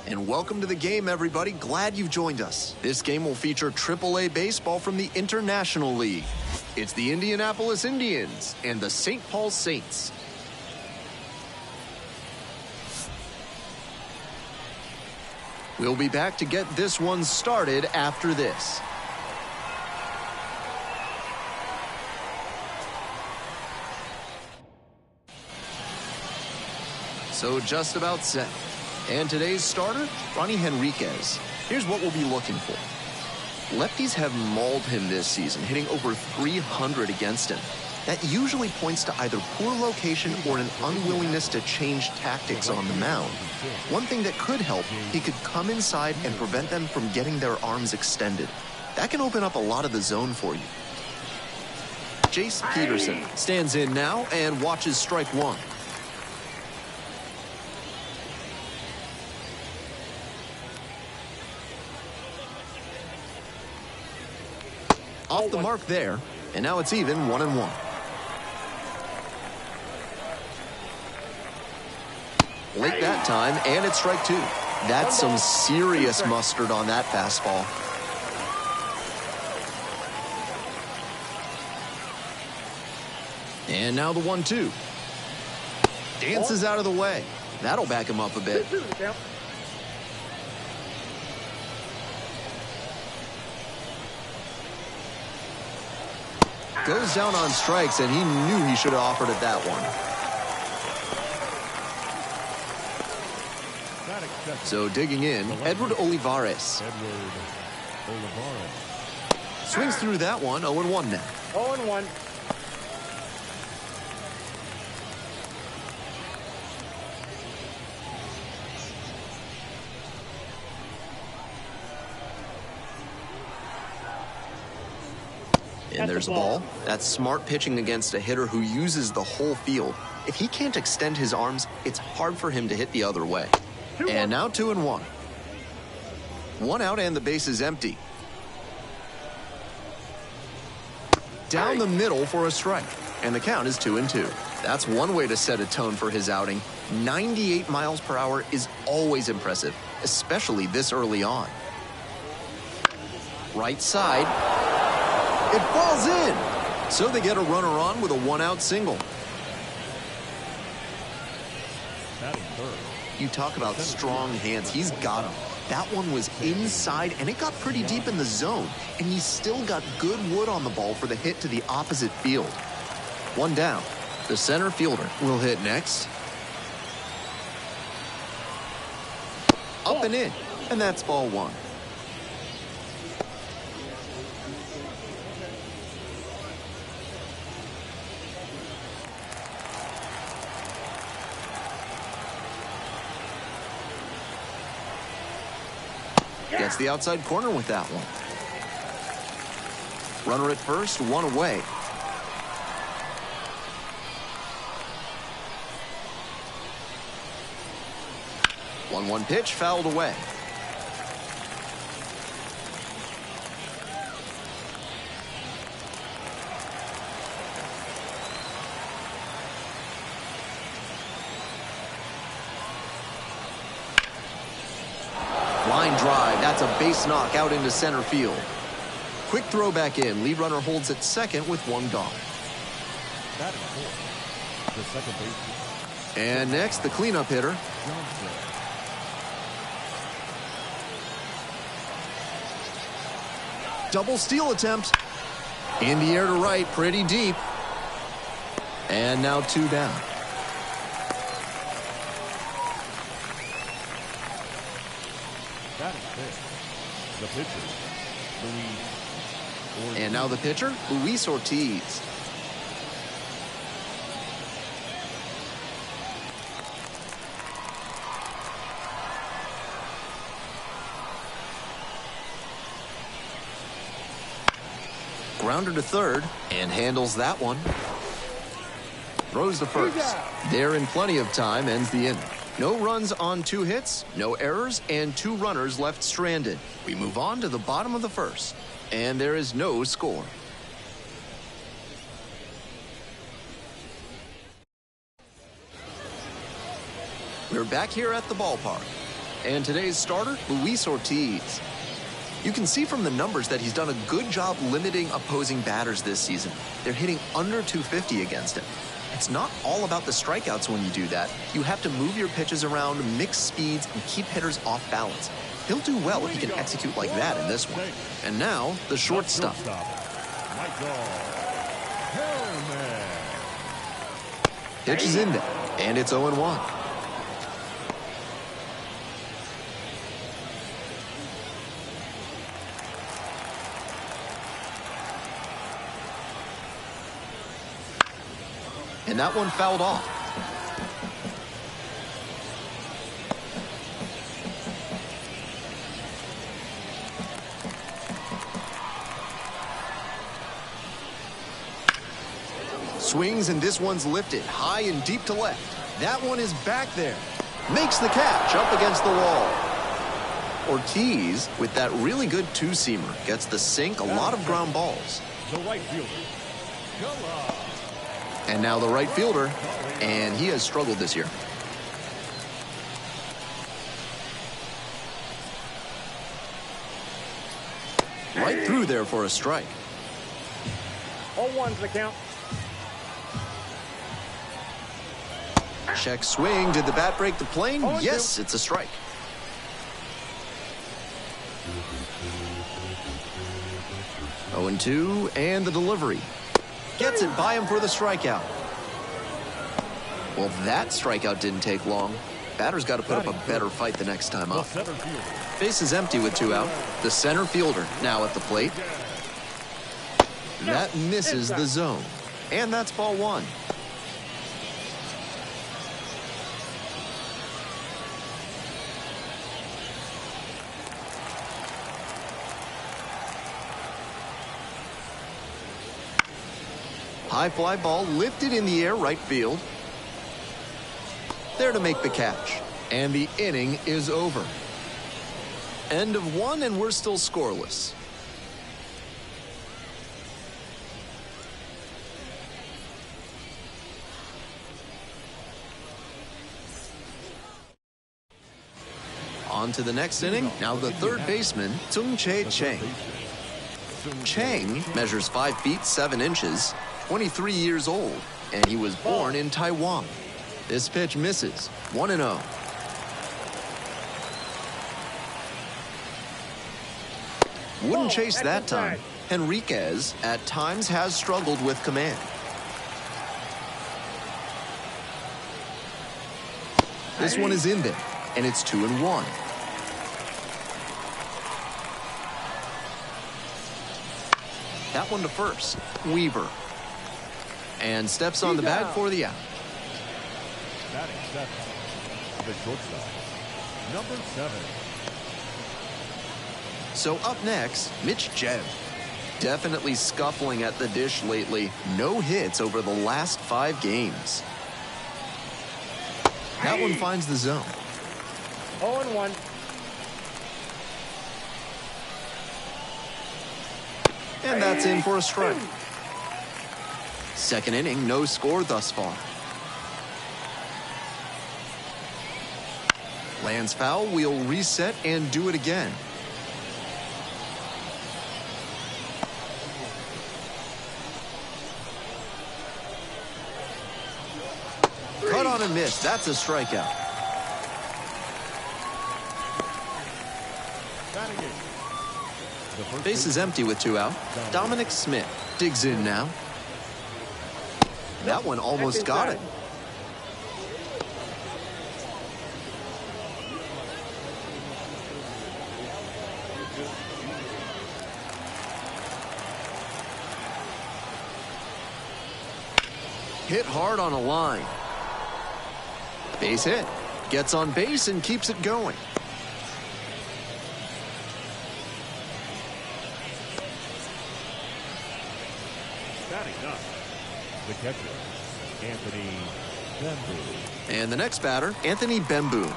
And welcome to the game, everybody. Glad you've joined us. This game will feature AAA baseball from the International League. It's the Indianapolis Indians and the St. Paul Saints. We'll be back to get this one started after this. So just about set. And today's starter, Ronnie Henriquez. Here's what we'll be looking for. Lefties have mauled him this season, hitting over 300 against him. That usually points to either poor location or an unwillingness to change tactics on the mound. One thing that could help, he could come inside and prevent them from getting their arms extended. That can open up a lot of the zone for you. Jace Peterson stands in now and watches strike one. Off the mark there, and now it's even 1-1. Late that time, and it's strike two. That's some serious mustard on that fastball. And now the 1-2. Dances out of the way. That'll back him up a bit. Goes down on strikes, and he knew he should have offered it that one. So digging in, Edward Olivares. Swings through that one, 0-1 now. 0-1. And there's the ball. That's smart pitching against a hitter who uses the whole field. If he can't extend his arms, it's hard for him to hit the other way. And now 2-1. One out and the base is empty. Down the middle for a strike. And the count is 2-2. That's one way to set a tone for his outing. 98 miles per hour is always impressive, especially this early on. Right side. It falls in. So they get a runner on with a one-out single. You talk about strong hands. He's got them. That one was inside, and it got pretty deep in the zone. And he's still got good wood on the ball for the hit to the opposite field. One down. The center fielder will hit next. Up and in. And that's ball one. Gets the outside corner with that one. Runner at first, one away. One pitch, fouled away. Line drive, that's a base knock out into center field. Quick throw back in, lead runner holds at second with one gone. And next, the cleanup hitter. Double steal attempt. In the air to right, pretty deep. And now two down. The pitcher, Luis. And now the pitcher, Luis Ortiz. Grounder to third and handles that one. Throws to first. There in plenty of time, ends the inning. No runs on 2 hits, no errors, and 2 runners left stranded. We move on to the bottom of the first, and there is no score. We're back here at the ballpark. And today's starter, Luis Ortiz. You can see from the numbers that he's done a good job limiting opposing batters this season. They're hitting under 250 against him. It's not all about the strikeouts when you do that. You have to move your pitches around, mix speeds, and keep hitters off balance. He'll do well if he can execute like that in this one. And now, the shortstop. Pitch is in there, and it's 0-1. And that one fouled off. Swings, and this one's lifted high and deep to left. That one is back there. Makes the catch up against the wall. Ortiz, with that really good two-seamer, gets the sink, a lot of ground balls. The right fielder. And now the right fielder, and he has struggled this year. Right through there for a strike. 0-1's the count. Check swing. Did the bat break the plane? Yes, it's a strike. Oh, 0-2, and the delivery. Gets it by him for the strikeout. Well, that strikeout didn't take long. Batter's got to put up a better fight the next time up. Base is empty with 2 out. The center fielder now at the plate. That misses the zone. And that's ball 1. High fly ball lifted in the air, right field. There to make the catch. And the inning is over. End of 1, and we're still scoreless. On to the next inning. Now the third baseman, Tsung-Che Chang. Chang measures 5 feet 7 inches, 23 years old, and he was born in Taiwan. This pitch misses. 1-0. Wouldn't chase that time. Henriquez at times has struggled with command. This one is in there, and it's 2-1. That one to first. Weaver. And steps on the bag for the out. Batting 7. The shortstop. Number 7. So up next, Mitch Jeb. Definitely scuffling at the dish lately. No hits over the last 5 games. That one finds the zone. 0-1. And that's in for a strike. Second inning, no score thus far. Lands foul, we'll reset and do it again. Cut on and miss, that's a strikeout. Base is empty with 2 out. Dominic Smith digs in now. That one almost got it. Hit hard on a line. Base hit. Gets on base and keeps it going. Batting up. The catcher, Anthony Bemboom. And the next batter, Anthony Bemboom.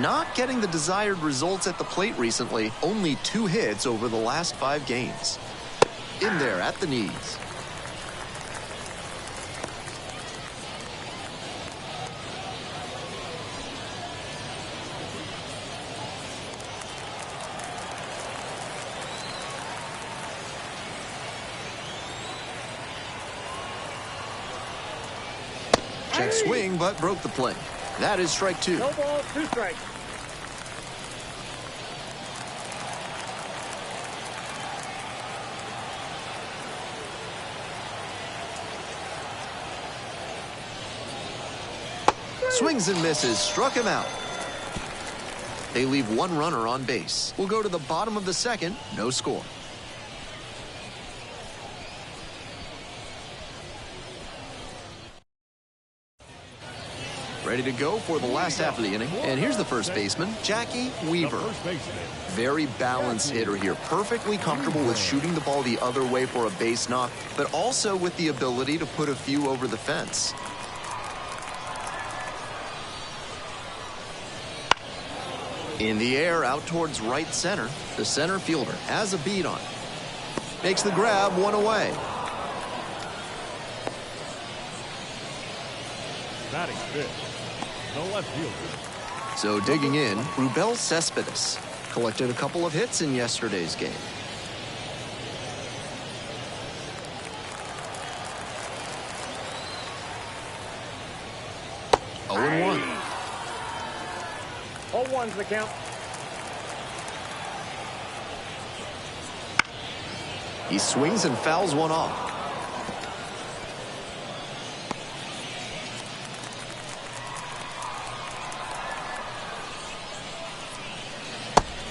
Not getting the desired results at the plate recently. Only 2 hits over the last 5 games. In there at the knees. Check swing, but broke the play. That is strike 2. No balls, 2 strikes. Swings and misses, struck him out. They leave 1 runner on base. We'll go to the bottom of the 2nd, no score. Ready to go for the last half of the inning. And here's the first baseman, Jackie Weaver. Very balanced hitter here. Perfectly comfortable with shooting the ball the other way for a base knock, but also with the ability to put a few over the fence. In the air, out towards right center. The center fielder has a beat on. Makes the grab, 1 away. Batting fifth, the left fielder. So digging in, Rubel Cespedes collected a couple of hits in yesterday's game. Oh and 1. 0-1's the count. He swings and fouls one off.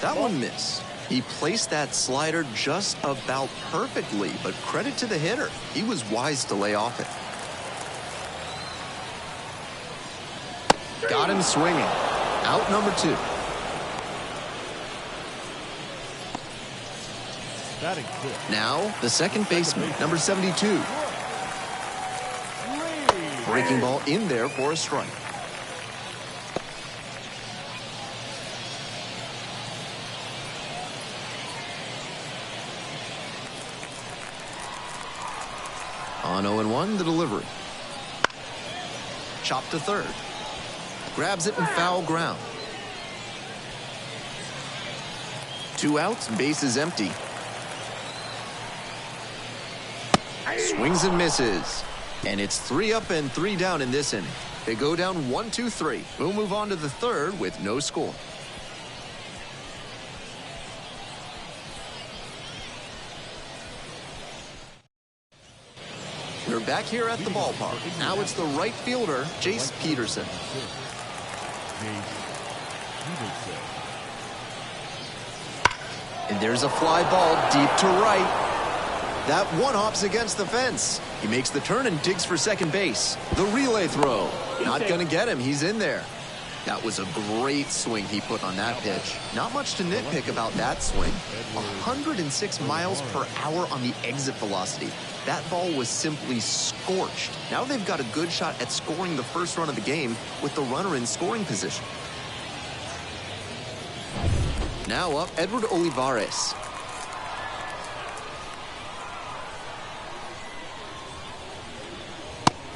That one missed. He placed that slider just about perfectly, but credit to the hitter. He was wise to lay off it. Got him swinging. Out number 2. Batting fifth. Now, the second baseman, number 72. Breaking ball in there for a strike. On 0-1, the delivery. Chopped to third. Grabs it in foul ground. 2 outs, base is empty. Swings and misses. And it's 3 up and 3 down in this inning. They go down 1, 2, 3. We'll move on to the third with no score. We're back here at the ballpark. Now it's the right fielder, Jace Peterson. And there's a fly ball deep to right. That one hops against the fence. He makes the turn and digs for second base. The relay throw. Not going to get him. He's in there. That was a great swing he put on that pitch. Not much to nitpick about that swing. 106 miles per hour on the exit velocity. That ball was simply scorched. Now they've got a good shot at scoring the first run of the game with the runner in scoring position. Now up, Edward Olivares.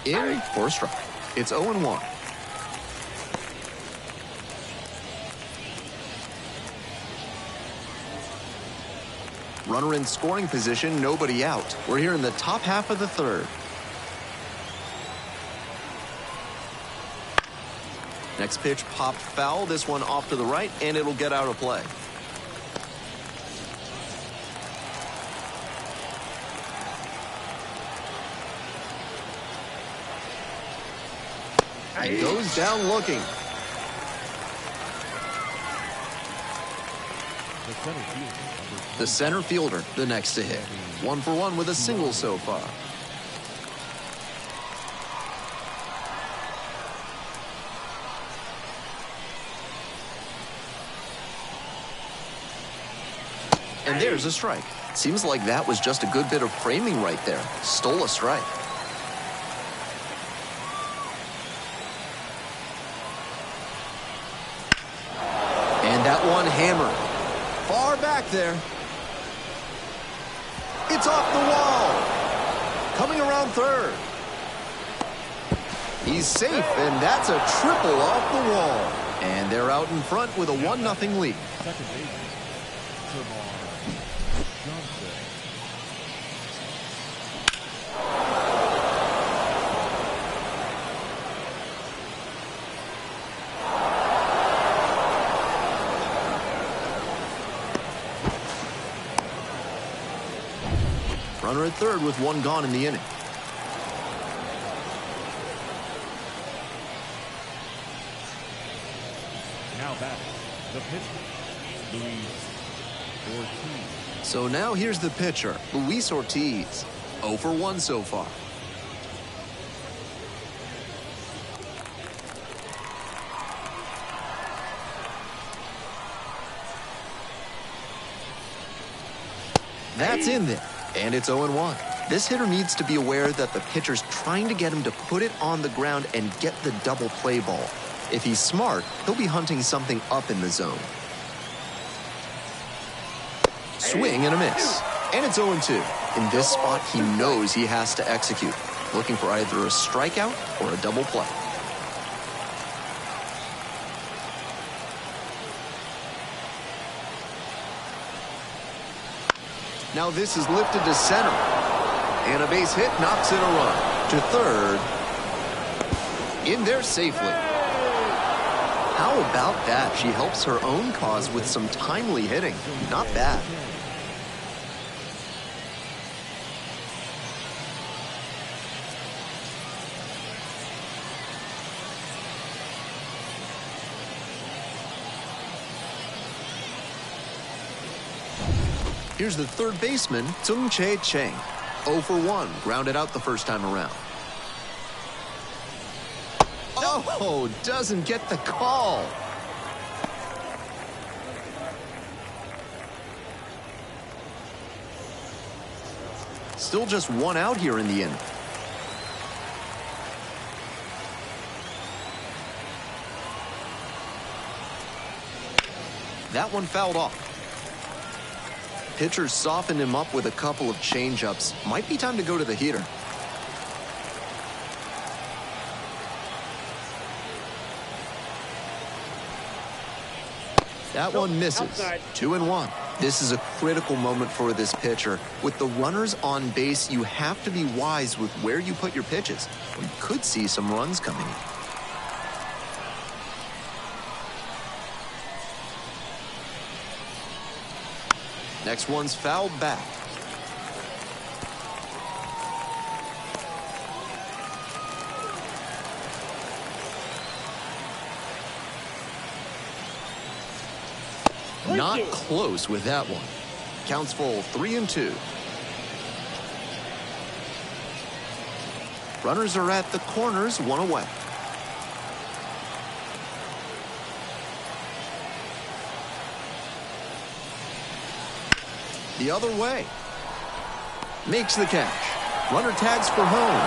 In for a strike. It's 0-1. Runner in scoring position, nobody out. We're here in the top half of the third. Next pitch popped foul. This one off to the right, and it'll get out of play. And goes down looking. The center fielder, the next to hit. 1 for 1 with a single so far. And there's a strike. Seems like that was just a good bit of framing right there. Stole a strike. And that one hammered. Far back there. It's off the wall. Coming around third. He's safe, and that's a triple off the wall. And they're out in front with a 1-0 lead. Second baseman, Runner at third with one gone in the inning. Now batting, the pitcher, Luis Ortiz. So now here's the pitcher, Luis Ortiz. 0 for 1 so far. That's in there, and it's 0-1. This hitter needs to be aware that the pitcher's trying to get him to put it on the ground and get the double play ball. If he's smart, he'll be hunting something up in the zone. Swing and a miss, and it's 0-2. In this spot, he knows he has to execute, looking for either a strikeout or a double play. Now this is lifted to center. And a base hit knocks in a run. To third. In there safely. How about that? She helps her own cause with some timely hitting. Not bad. Here's the third baseman, Tung-Chae Chang. 0 for 1, grounded out the first time around. Oh, doesn't get the call. Still just one out here in the inning. That one fouled off. Pitcher softened him up with a couple of change-ups. Might be time to go to the heater. That one misses. Outside. 2-1. This is a critical moment for this pitcher. With the runners on base, you have to be wise with where you put your pitches. We could see some runs coming in. Next one's fouled back. Not close with that one. Counts full 3-2. Runners are at the corners, one away. The other way. Makes the catch. Runner tags for home.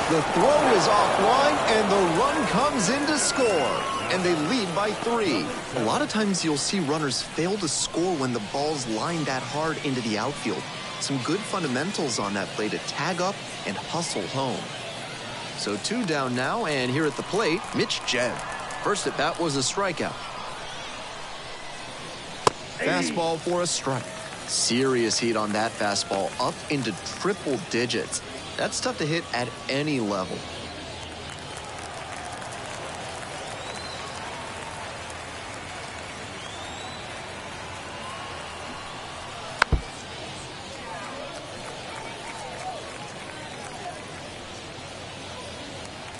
The throw is offline, and the run comes in to score. And they lead by 3. A lot of times you'll see runners fail to score when the ball's lined that hard into the outfield. Some good fundamentals on that play to tag up and hustle home. So 2 down now, and here at the plate, Mitch Jebb. First at bat was a strikeout. Fastball for a strike. Serious heat on that fastball, up into triple digits. That's tough to hit at any level.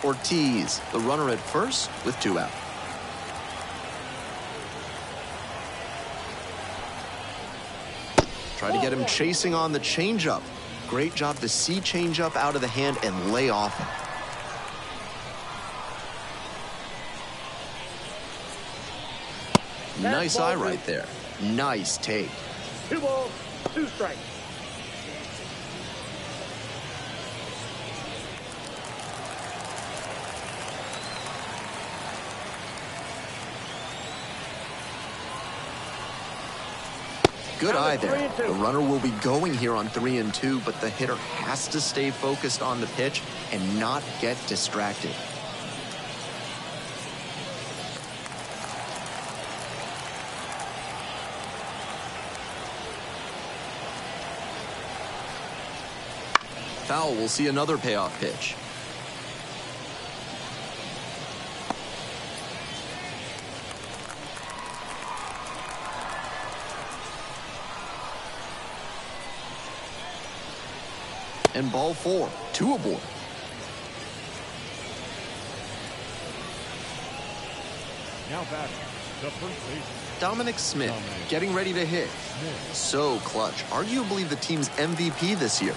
Ortiz, the runner at first with 2 out. Try to get him chasing on the changeup. Great job to see changeup out of the hand and lay off him. Nice eye right there. Nice take. 2 balls, 2 strikes. Good eye there. The runner will be going here on 3-2, but the hitter has to stay focused on the pitch and not get distracted. Foul will see another payoff pitch. And ball 4, 2 aboard. Now batting, the first baseman. Dominic Smith getting ready to hit. So clutch. Arguably the team's MVP this year.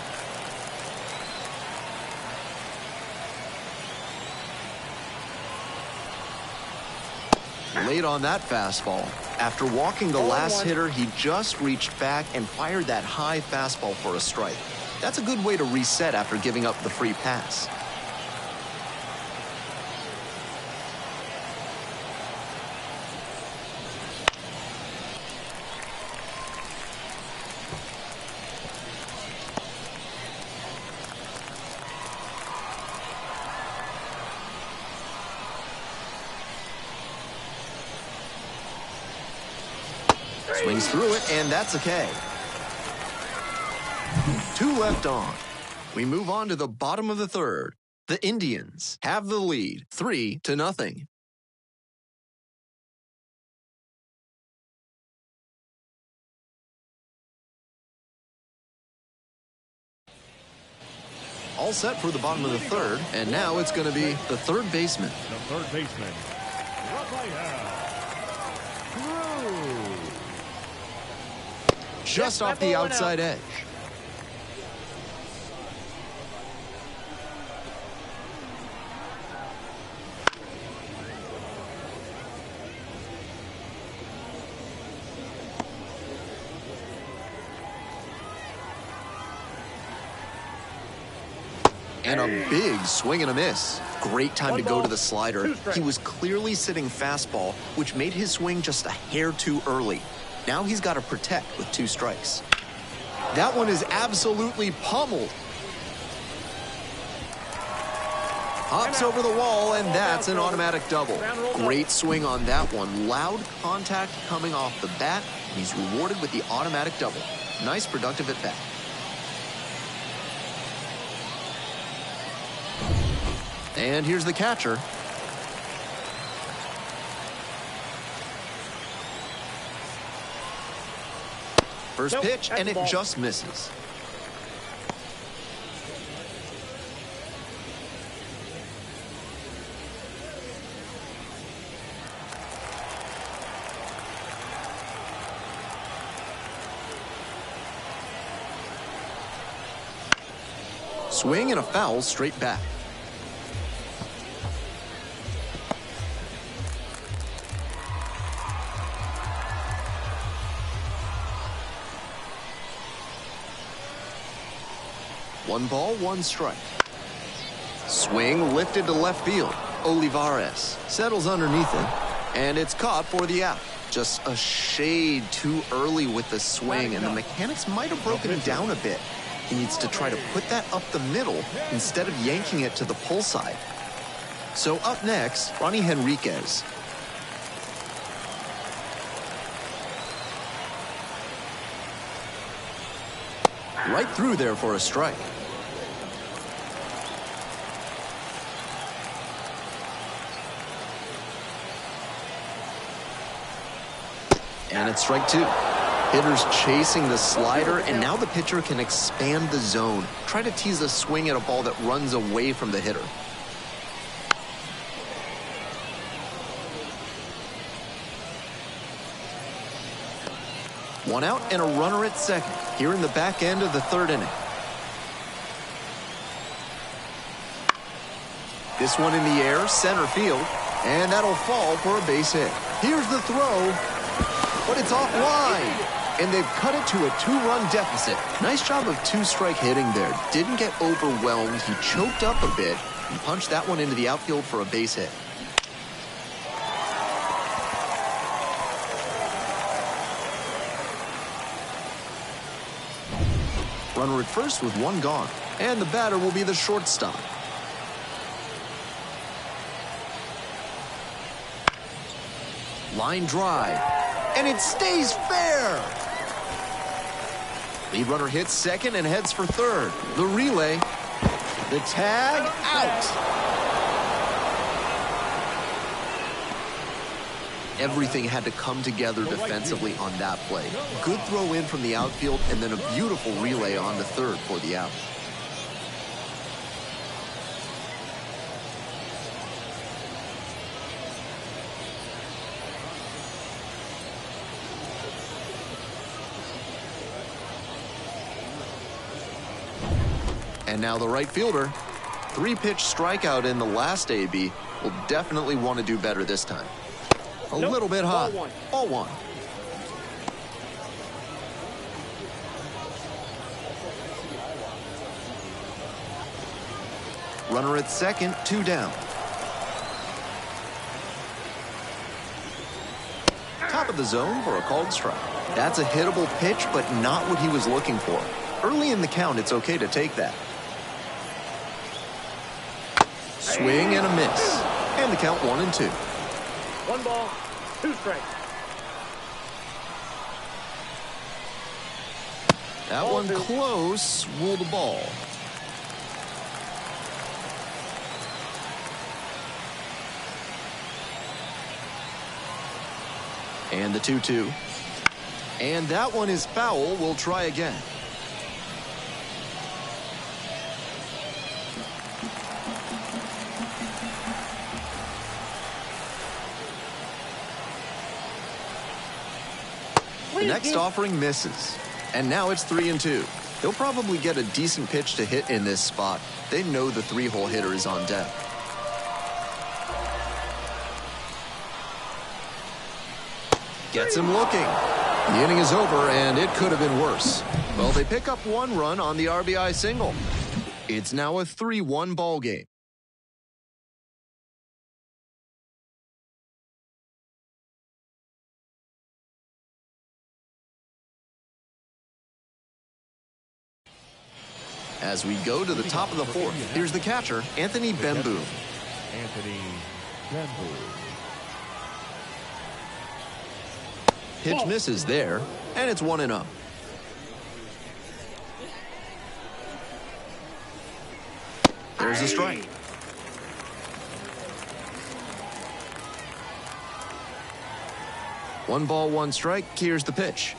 Late on that fastball. After walking the last hitter, he just reached back and fired that high fastball for a strike. That's a good way to reset after giving up the free pass. Swings through it, and that's a K. 2 left on. We move on to the bottom of the third. The Indians have the lead, 3-0. All set for the bottom of the third, and now it's going to be the third baseman. The third baseman, Raphael. Just off the outside edge. And a big swing and a miss. Great time to go to the slider. He was clearly sitting fastball, which made his swing just a hair too early. Now he's got to protect with 2 strikes. That one is absolutely pummeled. Hops over the wall, and that's an automatic double. Great swing on that one. Loud contact coming off the bat, and he's rewarded with the automatic double. Nice productive at bat. And here's the catcher. First pitch, and it just misses. Swing and a foul straight back. One ball, 1 strike. Swing lifted to left field. Olivares settles underneath it, and it's caught for the out. Just a shade too early with the swing, and the mechanics might have broken down a bit. He needs to try to put that up the middle instead of yanking it to the pull side. So up next, Ronnie Henriquez. Right through there for a strike. And it's strike 2. Hitters chasing the slider, and now the pitcher can expand the zone. Try to tease a swing at a ball that runs away from the hitter. One out and a runner at second here in the back end of the third inning. This one in the air, center field, and that'll fall for a base hit. Here's the throw, but it's offline, and they've cut it to a 2-run deficit. Nice job of 2-strike hitting there. Didn't get overwhelmed. He choked up a bit and punched that one into the outfield for a base hit. Runner at first with 1 gone, and the batter will be the shortstop. Line drive, and it stays fair. Lead runner hits second and heads for third. The relay, the tag, out. Everything had to come together defensively on that play. Good throw in from the outfield, and then a beautiful relay on to third for the out. And now the right fielder. 3-pitch strikeout in the last AB. Will definitely want to do better this time. A little bit high. Ball one. Runner at second, 2 down. Top of the zone for a called strike. That's a hittable pitch, but not what he was looking for. Early in the count, it's okay to take that. Swing and a miss. And the count 1-2. 1 ball, 2 strikes. That one close, ruled a ball. And the 2-2. And that one is foul. We'll try again. The next offering misses. And now it's 3-2. They'll probably get a decent pitch to hit in this spot. They know the 3-hole hitter is on deck. Gets him looking. The inning is over, and it could have been worse. Well, they pick up 1 run on the RBI single. It's now a 3-1 ball game. As we go to the top of the 4th, here's the catcher, Anthony Bemboom. Anthony Bemboom. Pitch misses there, and it's 1-0. There's a strike. One ball, 1 strike. Here's the pitch.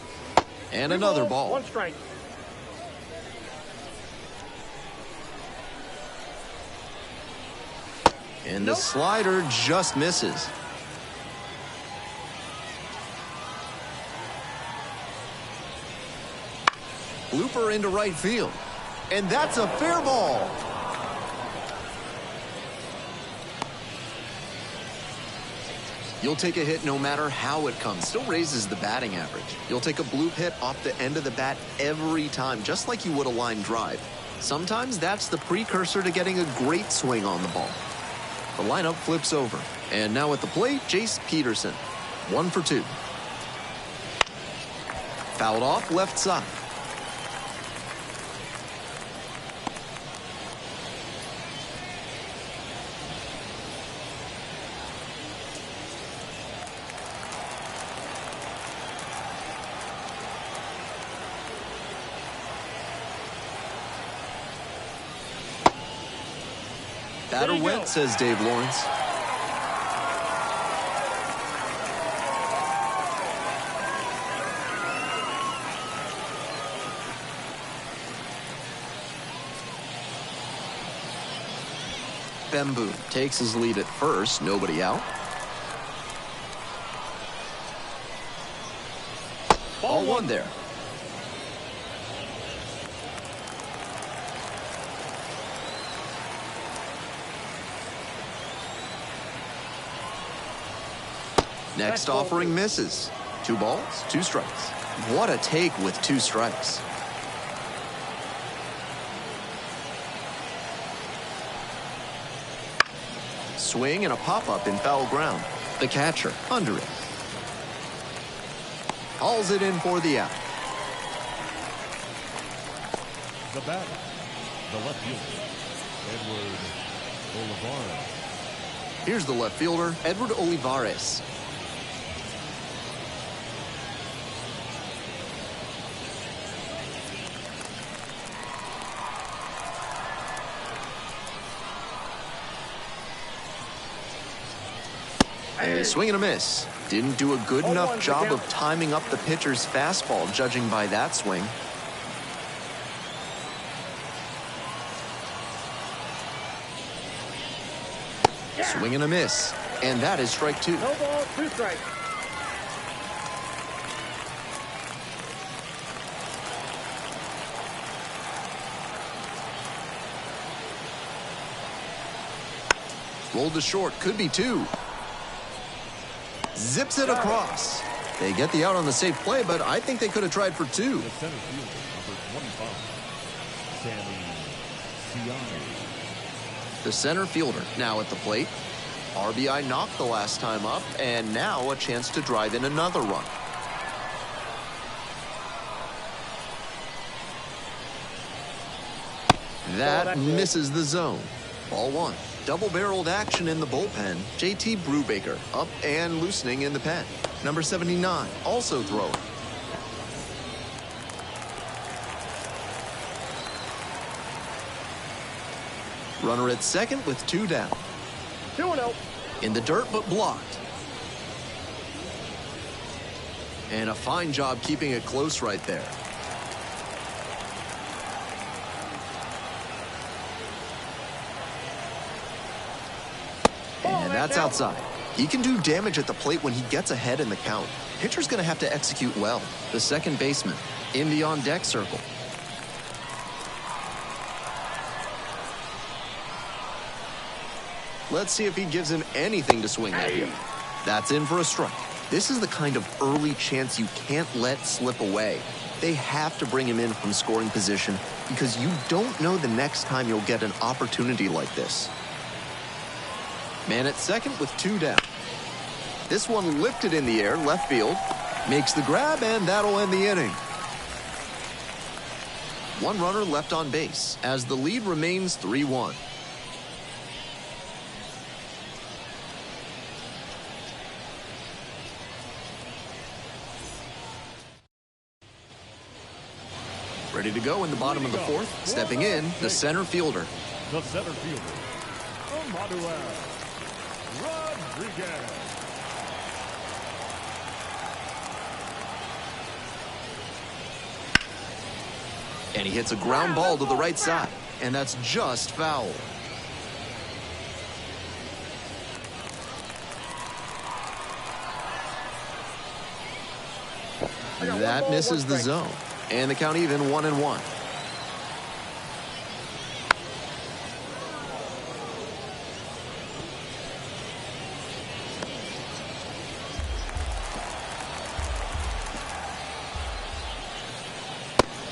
And another ball. 1 strike. And the slider just misses. Blooper into right field. And that's a fair ball. You'll take a hit no matter how it comes. Still raises the batting average. You'll take a bloop hit off the end of the bat every time, just like you would a line drive. Sometimes that's the precursor to getting a great swing on the ball. The lineup flips over. And now at the plate, Jace Peterson. 1 for 2. Fouled off left side. Batter went, says Dave Lawrence. Bemboom takes his lead at first, nobody out. Ball 1 there. Next offering misses. 2 balls, 2 strikes. What a take with 2 strikes. Swing and a pop-up in foul ground. The catcher under it. Hauls it in for the out. The batter, the left fielder, Edward Olivares. Here's the left fielder, Edward Olivares. A swing and a miss. Didn't do a good enough job of timing up the pitcher's fastball, judging by that swing. Swing and a miss. And that is strike 2. No ball, 2 strikes. Rolled to short, could be 2. Zips it across. They get the out on the safe play, but I think they could have tried for 2. The center fielder, number 25, Sammy Siani. The center fielder now at the plate. RBI knocked the last time up, and now a chance to drive in another run. That misses the zone. Ball 1. Double-barreled action in the bullpen. JT Brubaker up and loosening in the pen. Number 79 also throwing. Runner at second with 2 down. 2-0. In the dirt, but blocked. And a fine job keeping it close right there. And that's outside. He can do damage at the plate when he gets ahead in the count. Pitcher's going to have to execute well. The second baseman in the on-deck circle. Let's see if he gives him anything to swing at here. That's in for a strike. This is the kind of early chance you can't let slip away. They have to bring him in from scoring position because you don't know the next time you'll get an opportunity like this. Man at second with 2 down. This one lifted in the air, left field. Makes the grab, and that'll end the inning. 1 runner left on base as the lead remains 3-1. Ready to go in the bottom of the 4th. Stepping in, the center fielder. The center fielder, Emmanuel Rodriguez. And he hits a ground ball to the right side. And that's just foul. That misses the zone. And the count even 1-1.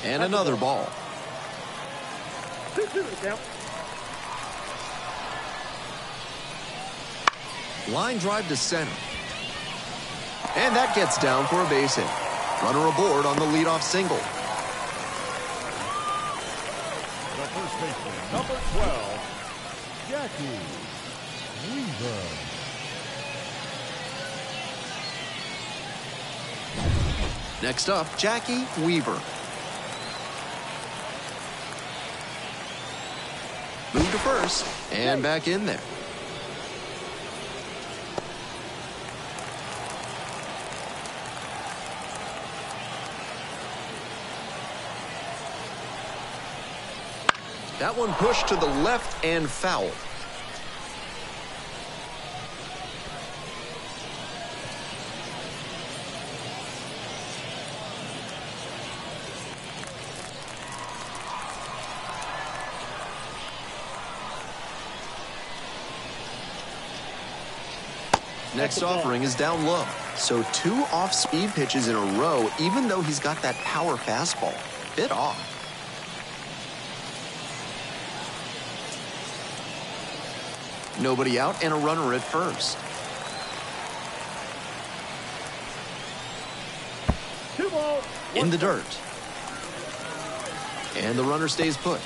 And another ball. 2-2 to count. Line drive to center. And that gets down for a base hit. Runner aboard on the leadoff single. The first baseman, number 12, Jackie Weaver. Next up, Jackie Weaver. Move to first and back in there. That one pushed to the left and foul. Next offering is down low. So 2 off-speed pitches in a row, even though he's got that power fastball. Bit off. Nobody out and a runner at first. 2 balls. In the dirt. And the runner stays put.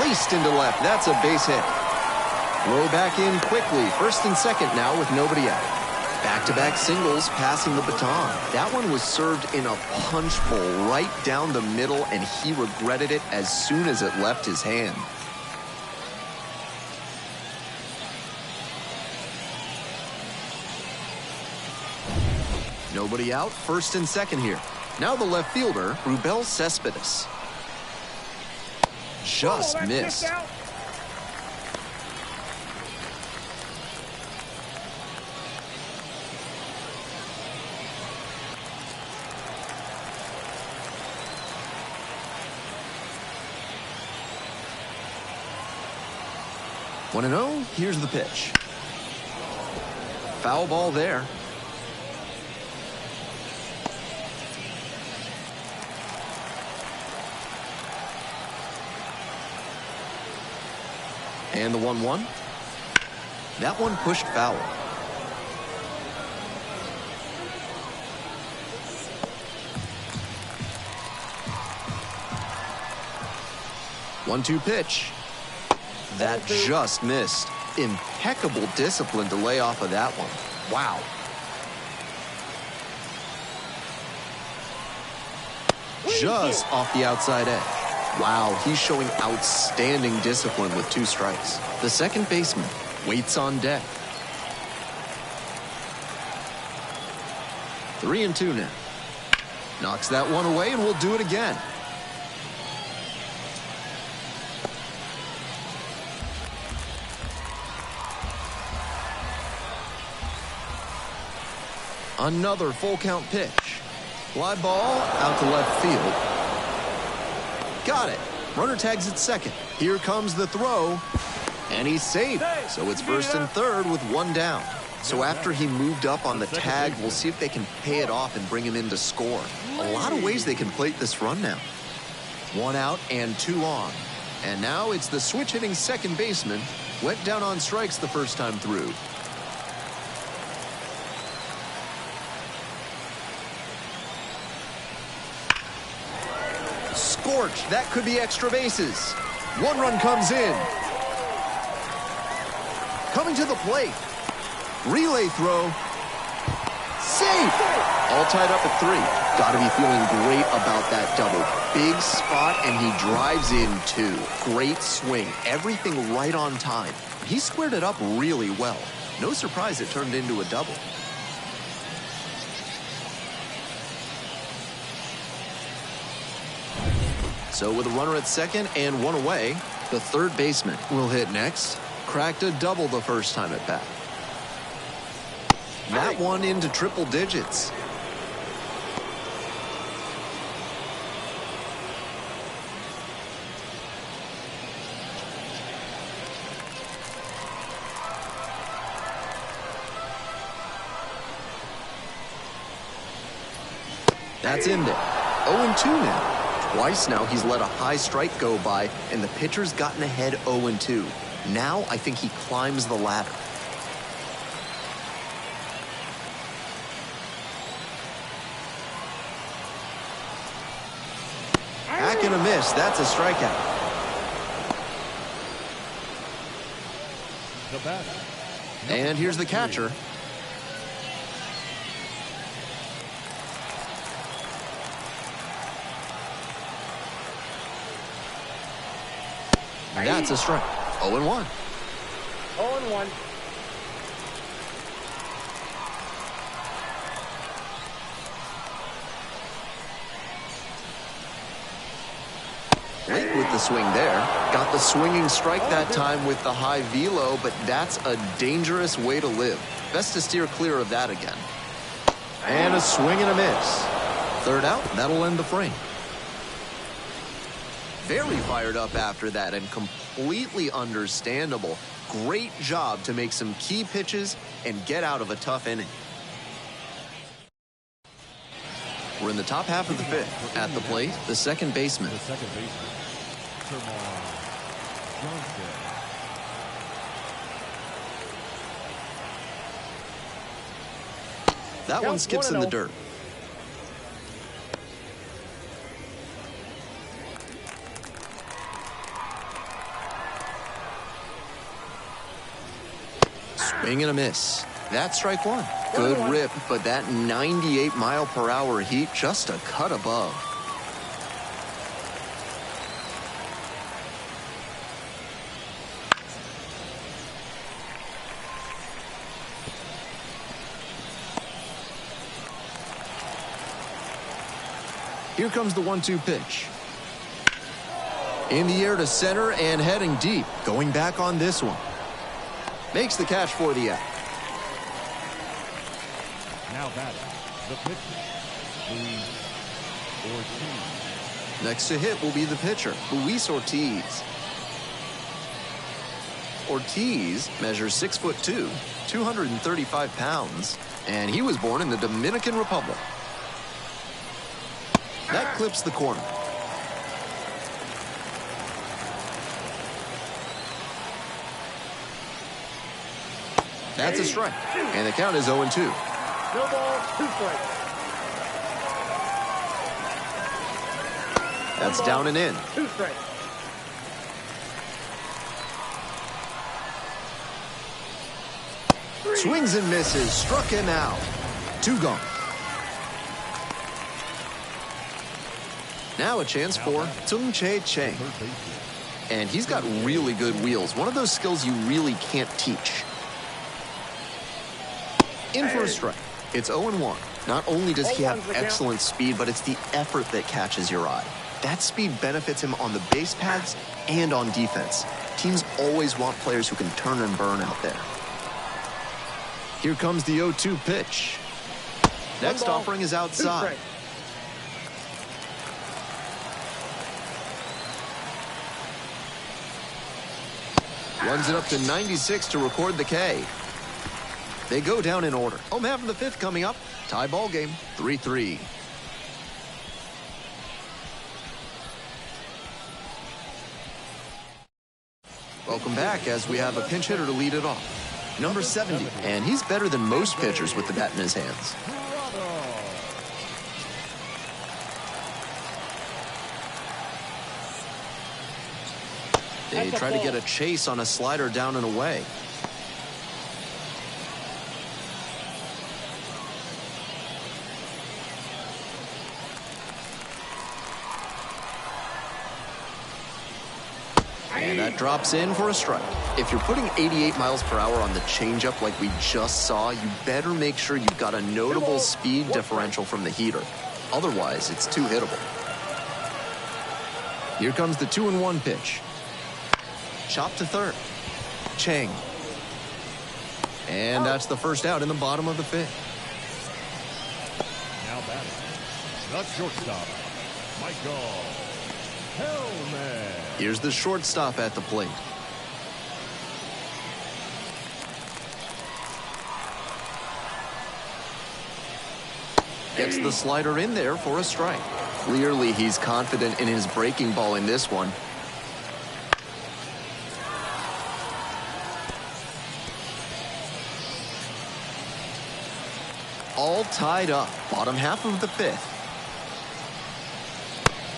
Laced into left. That's a base hit. Throw back in quickly. First and second now with nobody out. Back-to-back singles passing the baton. That one was served in a punch bowl right down the middle, and he regretted it as soon as it left his hand. Nobody out, first and second here. Now the left fielder, Rubel Cespedes. Just missed. 1-0, here's the pitch. Foul ball there. And the 1-1. That one pushed foul. 1-2 pitch. That just missed. Impeccable discipline to lay off of that one. Wow. Just off the outside edge. Wow, he's showing outstanding discipline with 2 strikes. The second baseman waits on deck. 3-2 now. Knocks that one away, and we'll do it again. Another full count pitch. Fly ball out to left field. Got it. Runner tags at second. Here comes the throw. And he's safe. So it's first and third with 1 down. So after he moved up on the tag, we'll see if they can pay it off and bring him in to score. A lot of ways they can plate this run now. 1 out and 2 on. And now it's the switch hitting second baseman. Went down on strikes the first time through. Scorch. That could be extra bases. 1 run comes in. Coming to the plate. Relay throw. Safe. All tied up at 3. Got to be feeling great about that double. Big spot, and he drives in 2. Great swing. Everything right on time. He squared it up really well. No surprise it turned into a double. So with a runner at second and 1 away, the third baseman will hit next. Cracked a double the first time at bat. That one into triple digits. That's in there. 0-2 now. Twice now he's let a high strike go by, and the pitcher's gotten ahead 0-2. Now I think he climbs the ladder. Back and a miss. That's a strikeout. The batter. And here's the catcher. That's a strike. 0-1. 0-1. Late with the swing there. Got the swinging strike that time with the high velo, but that's a dangerous way to live. Best to steer clear of that again. And a swing and a miss. Third out, that'll end the frame. Very fired up after that and completely understandable. Great job to make some key pitches and get out of a tough inning. We're in the top half of the 5th. At the plate, the second baseman. That one skips in the dirt. Swing and a miss. That's strike 1. Good rip, but that 98-mile-per-hour heat just a cut above. Here comes the 1-2 pitch. In the air to center and heading deep. Going back on this one. Makes the catch for the out. Now batting, the pitcher, Luis Ortiz. Next to hit will be the pitcher, Luis Ortiz. Ortiz measures 6'2", 235 pounds, and he was born in the Dominican Republic. That clips the corner. That's a strike, and the count is 0-2. No ball, 2 strikes. That's down and in. 2 strikes. Swings and misses, struck him out. 2 gone. Now a chance for Tung-Che Chang. And he's got really good wheels. One of those skills you really can't teach. In for a strike. It's 0-1. Not only does he have excellent speed, but it's the effort that catches your eye. That speed benefits him on the base paths and on defense. Teams always want players who can turn and burn out there. Here comes the 0-2 pitch. Next offering is outside. Runs it up to 96 to record the K. They go down in order. Home half of the 5th coming up. Tie ball game, 3-3. Welcome back as we have a pinch hitter to lead it off. Number 70, and he's better than most pitchers with the bat in his hands. They try to get a chase on a slider down and away. And that drops in for a strike. If you're putting 88 miles per hour on the changeup like we just saw, you better make sure you've got a notable speed differential from the heater. Otherwise, it's too hittable. Here comes the 2-1 pitch. Chop to third. Chang. And that's the first out in the bottom of the 5th. Now batting, the shortstop, Michael Hellman. Here's the shortstop at the plate. Gets the slider in there for a strike. Clearly, he's confident in his breaking ball in this one. All tied up. Bottom half of the 5th.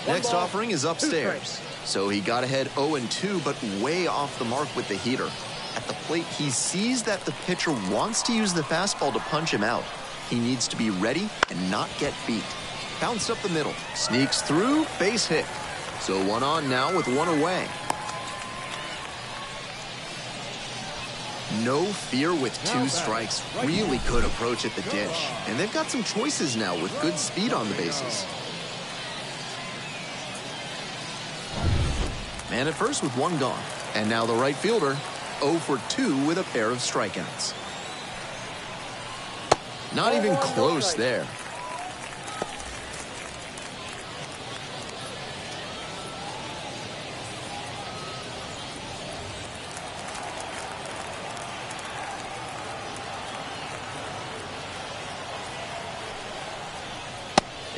Next offering is upstairs. So he got ahead 0-2, but way off the mark with the heater. At the plate, he sees that the pitcher wants to use the fastball to punch him out. He needs to be ready and not get beat. Bounced up the middle. Sneaks through, base hit. So 1 on now with 1 away. No fear with 2 strikes. Really good approach at the dish. And they've got some choices now with good speed on the bases. Man at first with 1 gone. And now the right fielder, 0 for 2 with a pair of strikeouts. Not even close there.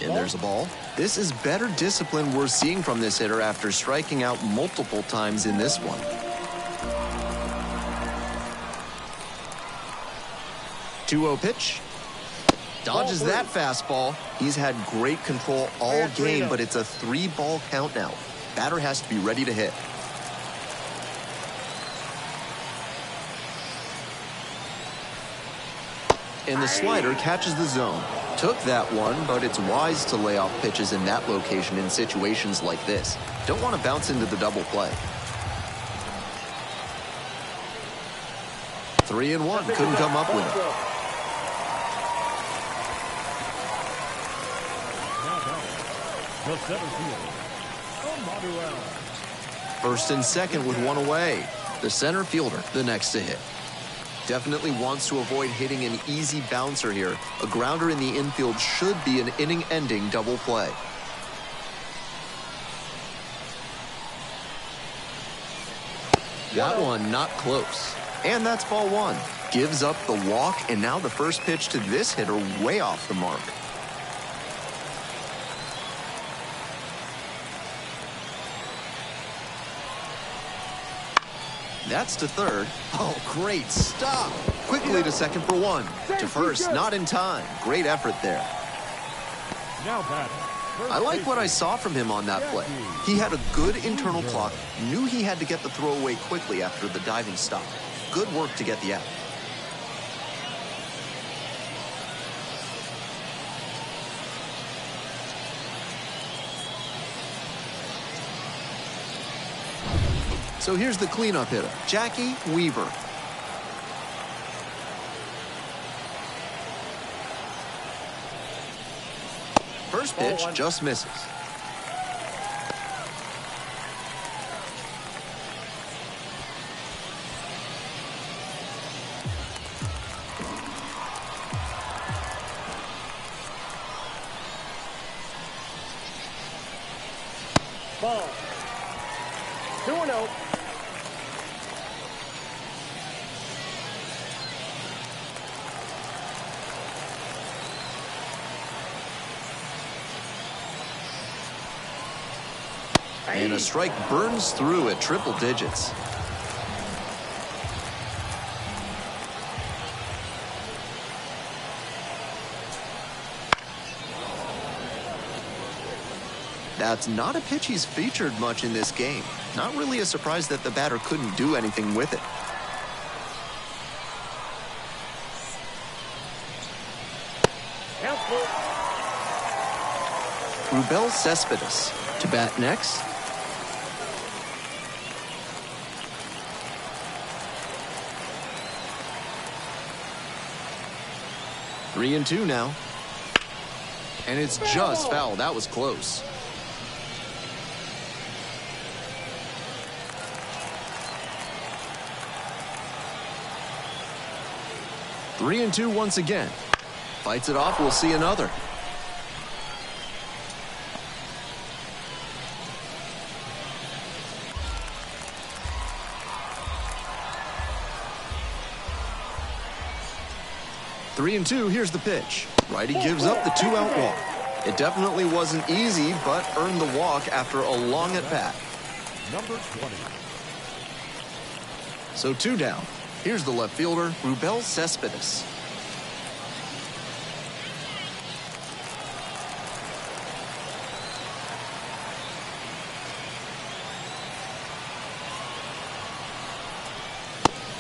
And there's a ball. This is better discipline we're seeing from this hitter after striking out multiple times in this one. 2-0 pitch. Dodges that fastball. He's had great control all game, but it's a 3-ball count now. Batter has to be ready to hit. And the slider catches the zone. Took that one, but it's wise to lay off pitches in that location in situations like this. Don't want to bounce into the double play. 3-1, couldn't come up with it. The center field, Amaduel. First and second with 1 away. The center fielder, the next to hit. Definitely wants to avoid hitting an easy bouncer here. A grounder in the infield should be an inning-ending double play. That one not close. And that's ball one. Gives up the walk, and now the first pitch to this hitter way off the mark. That's to third. Oh, great stop. Quickly to second for one. To first, not in time. Great effort there. Now batting. I like what I saw from him on that play. He had a good internal clock, knew he had to get the throw away quickly after the diving stop. Good work to get the out. So here's the cleanup hitter, Jackie Weaver. First pitch just misses. Ball. 2-0. And a strike burns through at triple digits. That's not a pitch he's featured much in this game. Not really a surprise that the batter couldn't do anything with it. Rubel Cespedes to bat next. Three and two now. And it's just foul. That was close. Three and two once again. Fights it off. We'll see another. Three and two, here's the pitch. Righty gives up the 2-out walk. It definitely wasn't easy, but earned the walk after a long at-bat. Number 20. So two down. Here's the left fielder, Rubel Cespedes.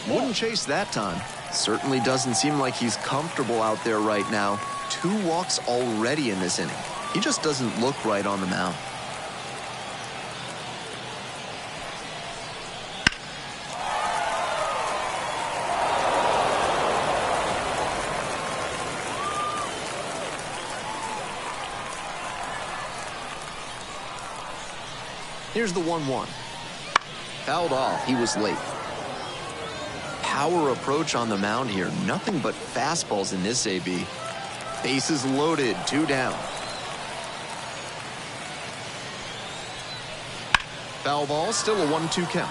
Wouldn't chase that time. Certainly doesn't seem like he's comfortable out there right now. 2 walks already in this inning. He just doesn't look right on the mound. Here's the 1-1. Fouled off. He was late. Power approach on the mound here. Nothing but fastballs in this AB. Bases loaded. 2 down. Foul ball. Still a 1-2 count.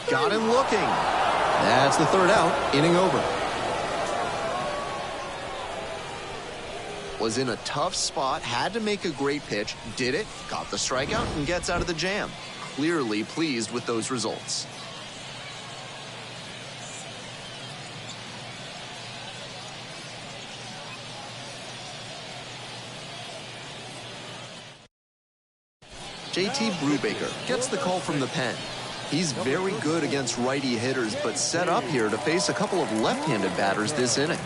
Got him looking. That's the 3rd out. Inning over. Was in a tough spot, had to make a great pitch, did it, got the strikeout, and gets out of the jam. Clearly pleased with those results. JT Brubaker gets the call from the pen. He's very good against righty hitters, but set up here to face a couple of left-handed batters this inning.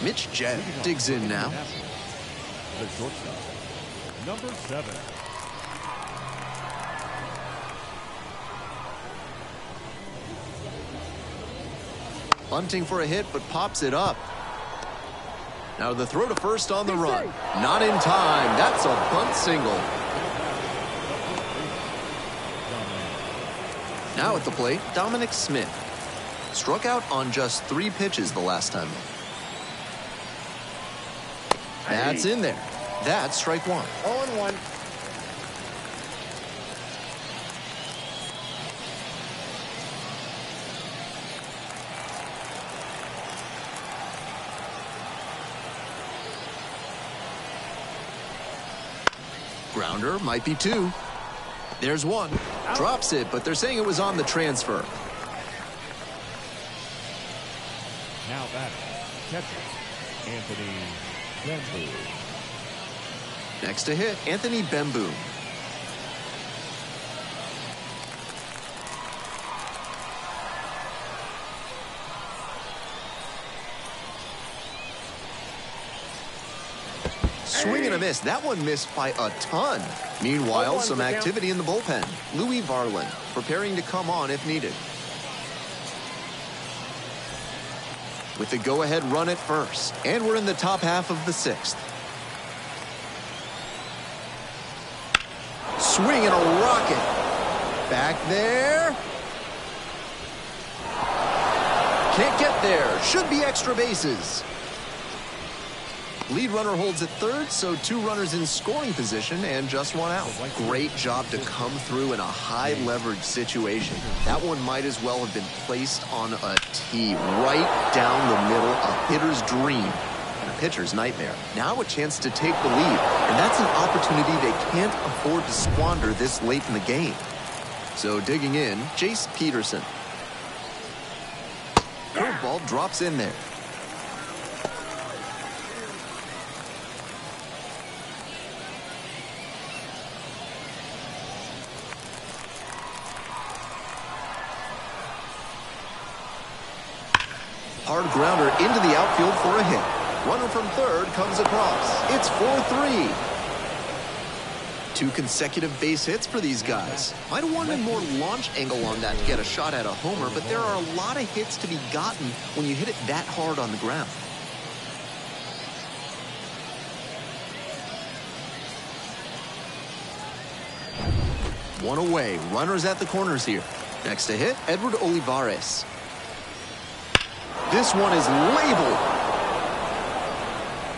Mitch Jett digs in now. The shortstop, number 7. Bunting for a hit, but pops it up. Now the throw to first on the run. Not in time. That's a bunt single. Now at the plate, Dominic Smith. Struck out on just 3 pitches the last time. That's in there. That's strike 1. 0-1. Grounder might be 2. There's 1. Drops it, but they're saying it was on the transfer. Now batting, catcher, Anthony Bemboom. Next to hit, Anthony Bemboom. Swing and a miss. That one missed by a ton. Meanwhile, some activity in the bullpen. Louis Varland preparing to come on if needed. With the go-ahead run at first. And we're in the top half of the 6th. Swing and a rocket. Back there. Can't get there. Should be extra bases. Lead runner holds at third, so 2 runners in scoring position and just 1 out. Great job to come through in a high-leverage situation. That one might as well have been placed on a tee right down the middle, a hitter's dream and a pitcher's nightmare. Now a chance to take the lead, and that's an opportunity they can't afford to squander this late in the game. So digging in, Jace Peterson. Curveball drops in there. Hard grounder into the outfield for a hit. Runner from third comes across. It's 4-3. 2 consecutive base hits for these guys. Might have wanted more launch angle on that to get a shot at a homer, but there are a lot of hits to be gotten when you hit it that hard on the ground. One away. Runners at the corners here. Next to hit, Edward Olivares. This one is labeled.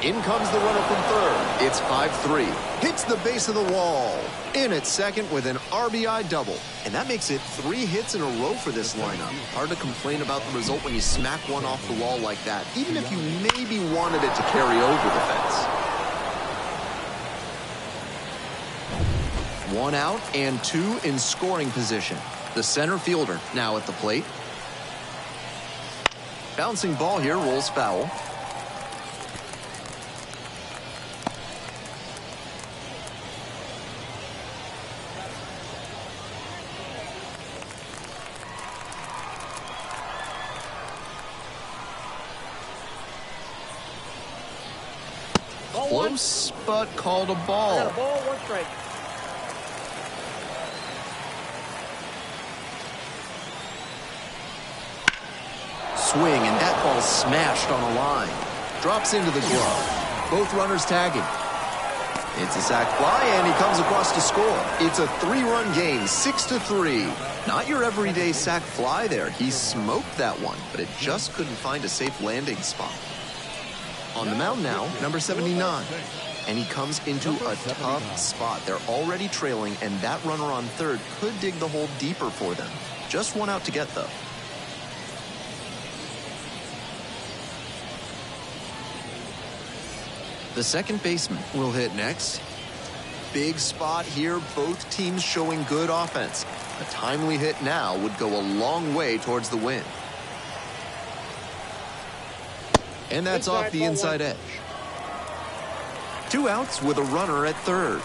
In comes the runner from third. It's 5-3. Hits the base of the wall. In at second with an RBI double. And that makes it 3 hits in a row for this lineup. Hard to complain about the result when you smack one off the wall like that, even if you maybe wanted it to carry over the fence. 1 out and 2 in scoring position. The center fielder now at the plate. Bouncing ball here rolls foul. Close, but called a ball. Got a ball, 1 strike. Swing, and that ball smashed on a line. Drops into the glove. Both runners tagging. It's a sac fly, and he comes across to score. It's a 3-run game, 6-3. Not your everyday sac fly there. He smoked that one, but it just couldn't find a safe landing spot. On the mound now, number 79. And he comes into a tough spot. They're already trailing, and that runner on third could dig the hole deeper for them. Just 1 out to get, though. The second baseman will hit next. Big spot here, both teams showing good offense. A timely hit now would go a long way towards the win. And that's off the inside edge. 2 outs with a runner at third.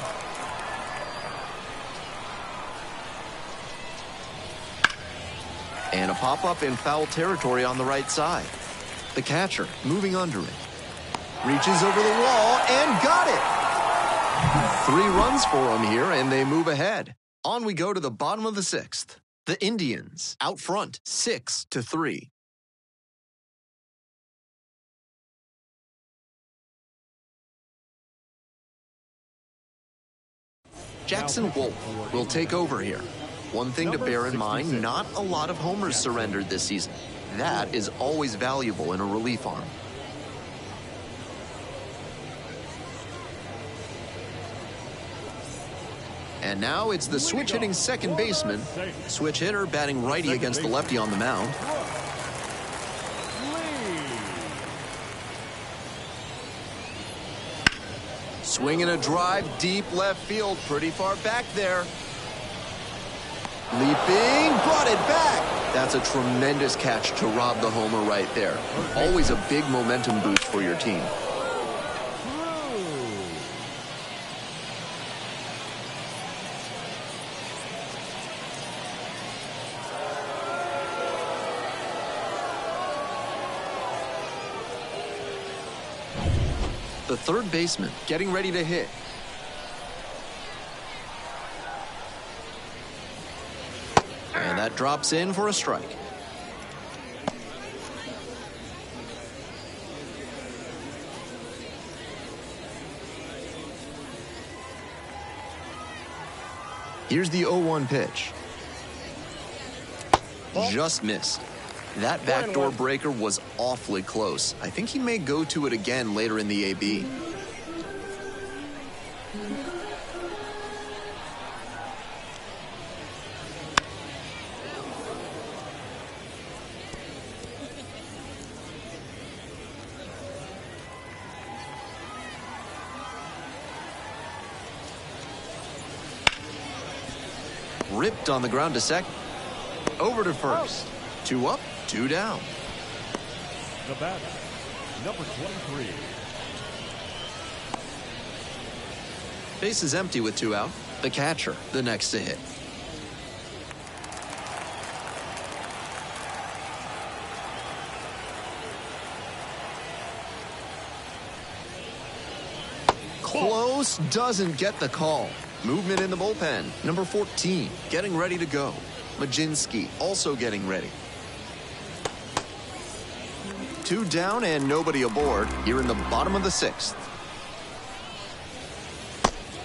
And a pop-up in foul territory on the right side. The catcher moving under it. Reaches over the wall and got it. 3 runs for him here, and they move ahead. On we go to the bottom of the 6th. The Indians out front, 6-3. Jackson Wolf will take over here. One thing to bear in mind, not a lot of homers surrendered this season. That is always valuable in a relief arm. And now it's the switch-hitting second baseman. Switch hitter batting righty against the lefty on the mound. Swinging a drive deep left field, pretty far back there. Leaping, brought it back. That's a tremendous catch to rob the homer right there. Always a big momentum boost for your team. The third baseman getting ready to hit. And that drops in for a strike. Here's the 0-1 pitch. Just missed. That backdoor breaker was awfully close. I think he may go to it again later in the AB. Ripped on the ground to second. Over to first. 2 up, 2 down. The batter, number 23. Base is empty with 2 out. The catcher, the next to hit. Close, doesn't get the call. Movement in the bullpen. Number 14, getting ready to go. Majinski also getting ready. 2 down and nobody aboard here in the bottom of the 6th.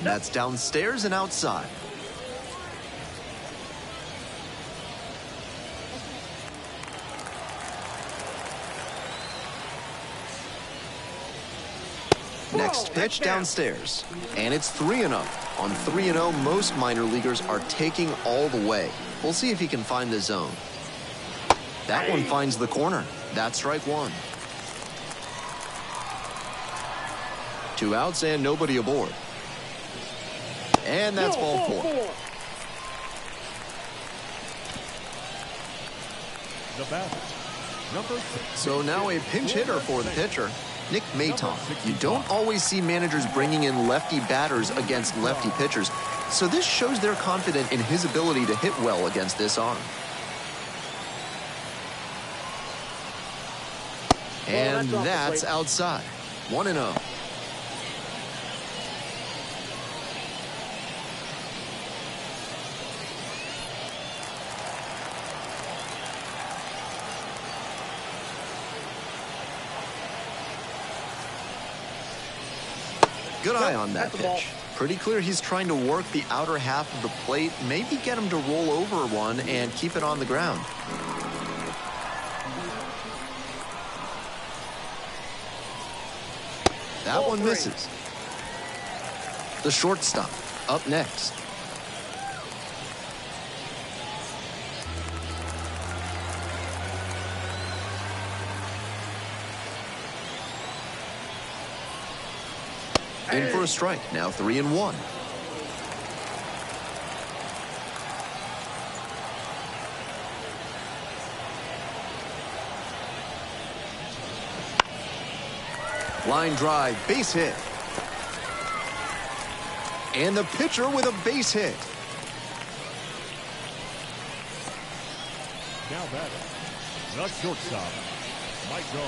That's downstairs and outside. Next pitch downstairs. And it's 3-0. On 3-0, most minor leaguers are taking all the way. We'll see if he can find the zone. That one finds the corner. That's strike 1. 2 outs and nobody aboard. And that's ball 4. The batter, number 6. So now a pinch hitter for the pitcher, Nick Maton. You don't always see managers bringing in lefty batters against lefty pitchers, so this shows they're confident in his ability to hit well against this arm. And that's outside. 1-0. Good eye on that pitch. Pretty clear he's trying to work the outer half of the plate, maybe get him to roll over one and keep it on the ground. That one misses. The shortstop up next. In for a strike. Now 3-1. Line drive, base hit. And the pitcher with a base hit. Now batting, the shortstop, Michael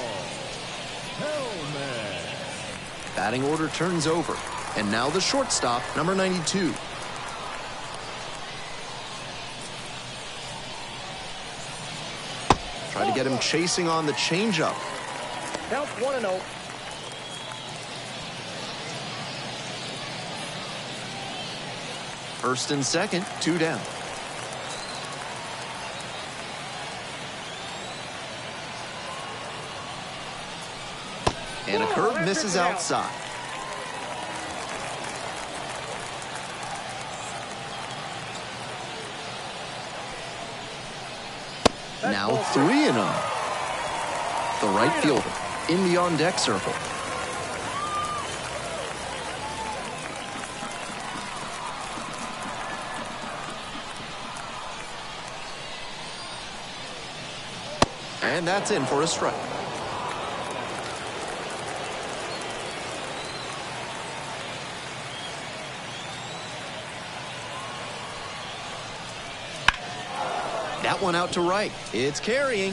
Hellman. Batting order turns over. And now the shortstop, number 92. Try to get him chasing on the changeup. Count 1-0. First and second, 2 down. And a curve misses outside. Now 3-0. The right fielder in the on-deck circle. And that's in for a strike. That one out to right. It's carrying.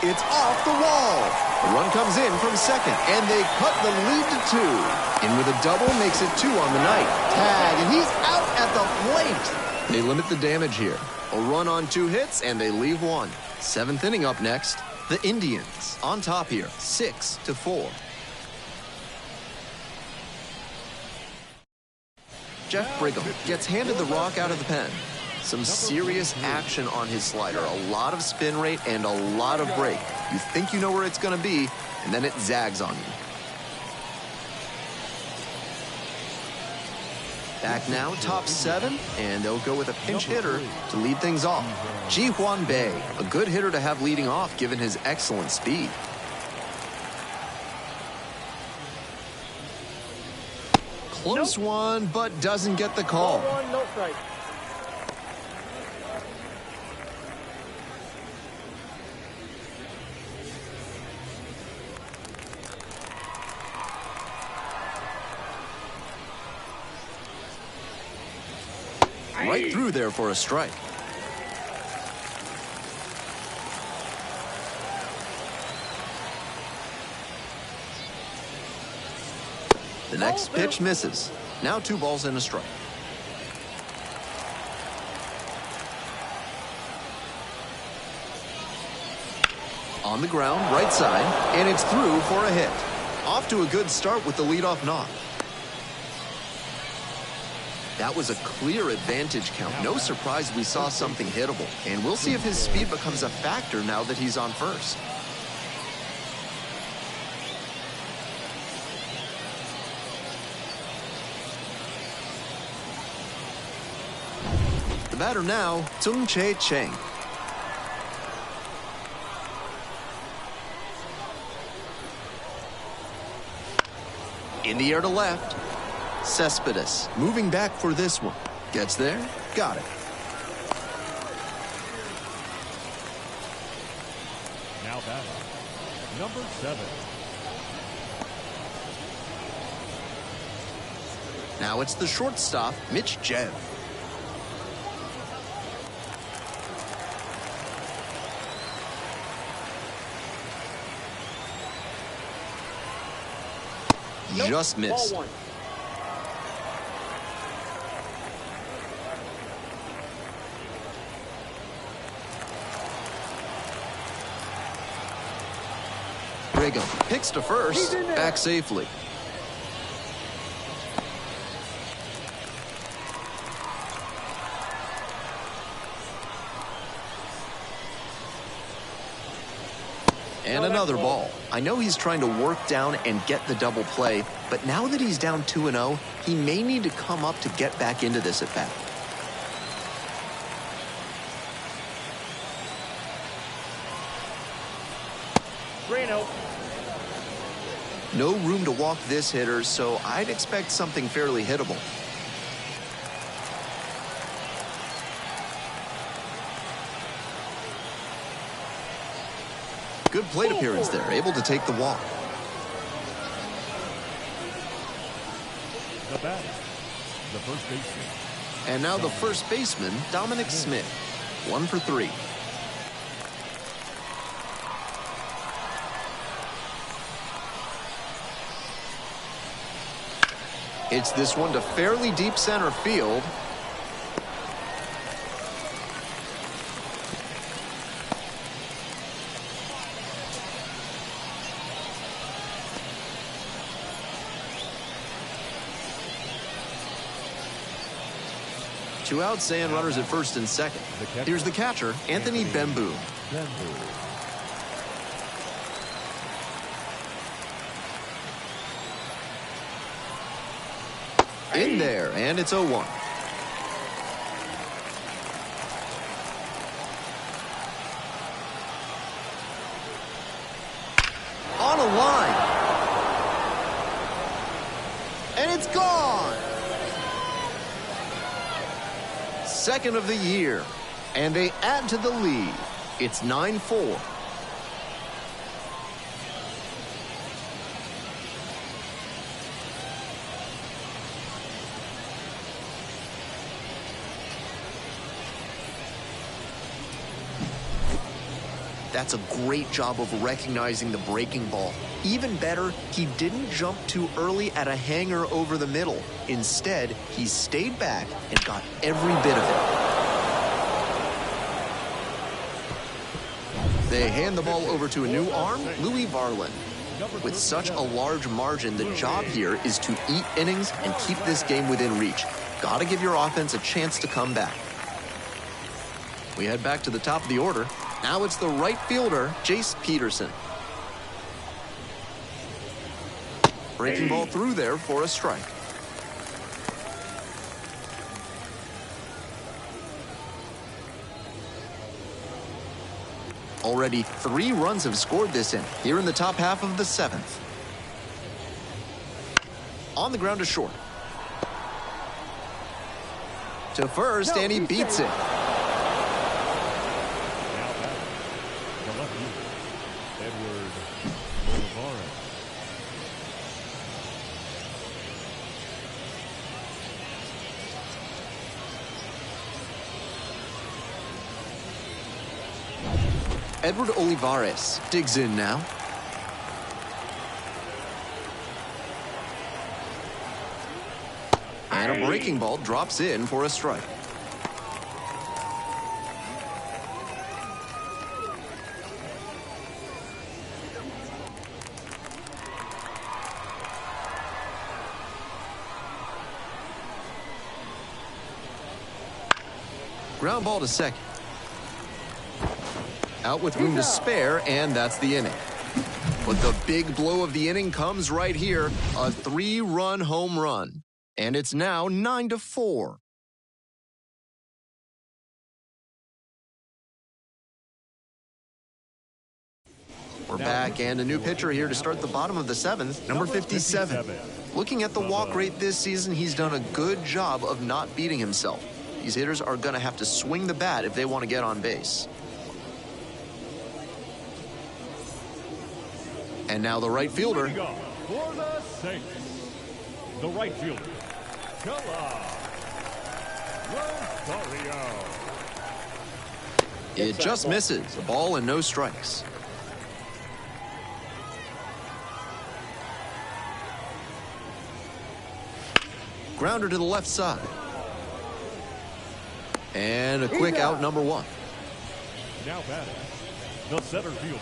It's off the wall. The run comes in from second, and they cut the lead to 2. In with a double makes it 2 on the night. Tag, and he's out at the plate. They limit the damage here. A run on 2 hits, and they leave 1. 7th inning up next. The Indians on top here, 6-4. Jeff Brigham gets handed the rock out of the pen. Some serious action on his slider. A lot of spin rate and a lot of break. You think you know where it's going to be, and then it zags on you. Back now, top 7, and they'll go with a pinch hitter to lead things off. Ji-Hwan Bae, a good hitter to have leading off given his excellent speed. Close one, but doesn't get the call. Ball 1, no strike. Right through there for a strike. The next pitch misses. Now 2 balls and a strike. On the ground, right side, and it's through for a hit. Off to a good start with the leadoff knock. That was a clear advantage count. No surprise we saw something hittable. And we'll see if his speed becomes a factor now that he's on first. The batter now, Tsung-Che Cheng. In the air to left. Cespedes moving back for this one. Gets there, got it. Now batting, number 7. Now it's the shortstop, Mitch Jev. Just missed. Ball 1. Brigham picks to first, back safely. And another ball. I know he's trying to work down and get the double play, but now that he's down 2-0, he may need to come up to get back into this at bat. No room to walk this hitter, so I'd expect something fairly hittable. Good plate appearance there, able to take the walk. The batter, the first baseman. And now the first baseman, Dominic Smith. 1 for 3. It's this one to fairly deep center field. Two outs and runners at first and second. Here's the catcher, Anthony Bembu. In there, and it's 0-1. On a line. And it's gone. Second of the year. And they add to the lead. It's 9-4. That's a great job of recognizing the breaking ball. Even better, he didn't jump too early at a hanger over the middle. Instead, he stayed back and got every bit of it. They hand the ball over to a new arm, Louis Varland. With such a large margin, the job here is to eat innings and keep this game within reach. Gotta give your offense a chance to come back. We head back to the top of the order. Now it's the right fielder, Jace Peterson. Breaking ball through there for a strike. Already 3 runs have scored this inning, here in the top half of the 7th. On the ground to short. To first, and he beats it. Edward Olivares digs in now. And a breaking ball drops in for a strike. Ground ball to second. Out with room to spare, and that's the inning. But the big blow of the inning comes right here, a 3-run home run. And it's now 9-4. We're back, and a new pitcher here to start the bottom of the 7th, number 57. Looking at the walk rate this season, he's done a good job of not beating himself. These hitters are going to have to swing the bat if they want to get on base. And now the right fielder. For the Saints, the right fielder, Rosario. It just misses. A ball and no strikes. Grounder to the left side. And a quick out, number 1. Now batting, the center fielder,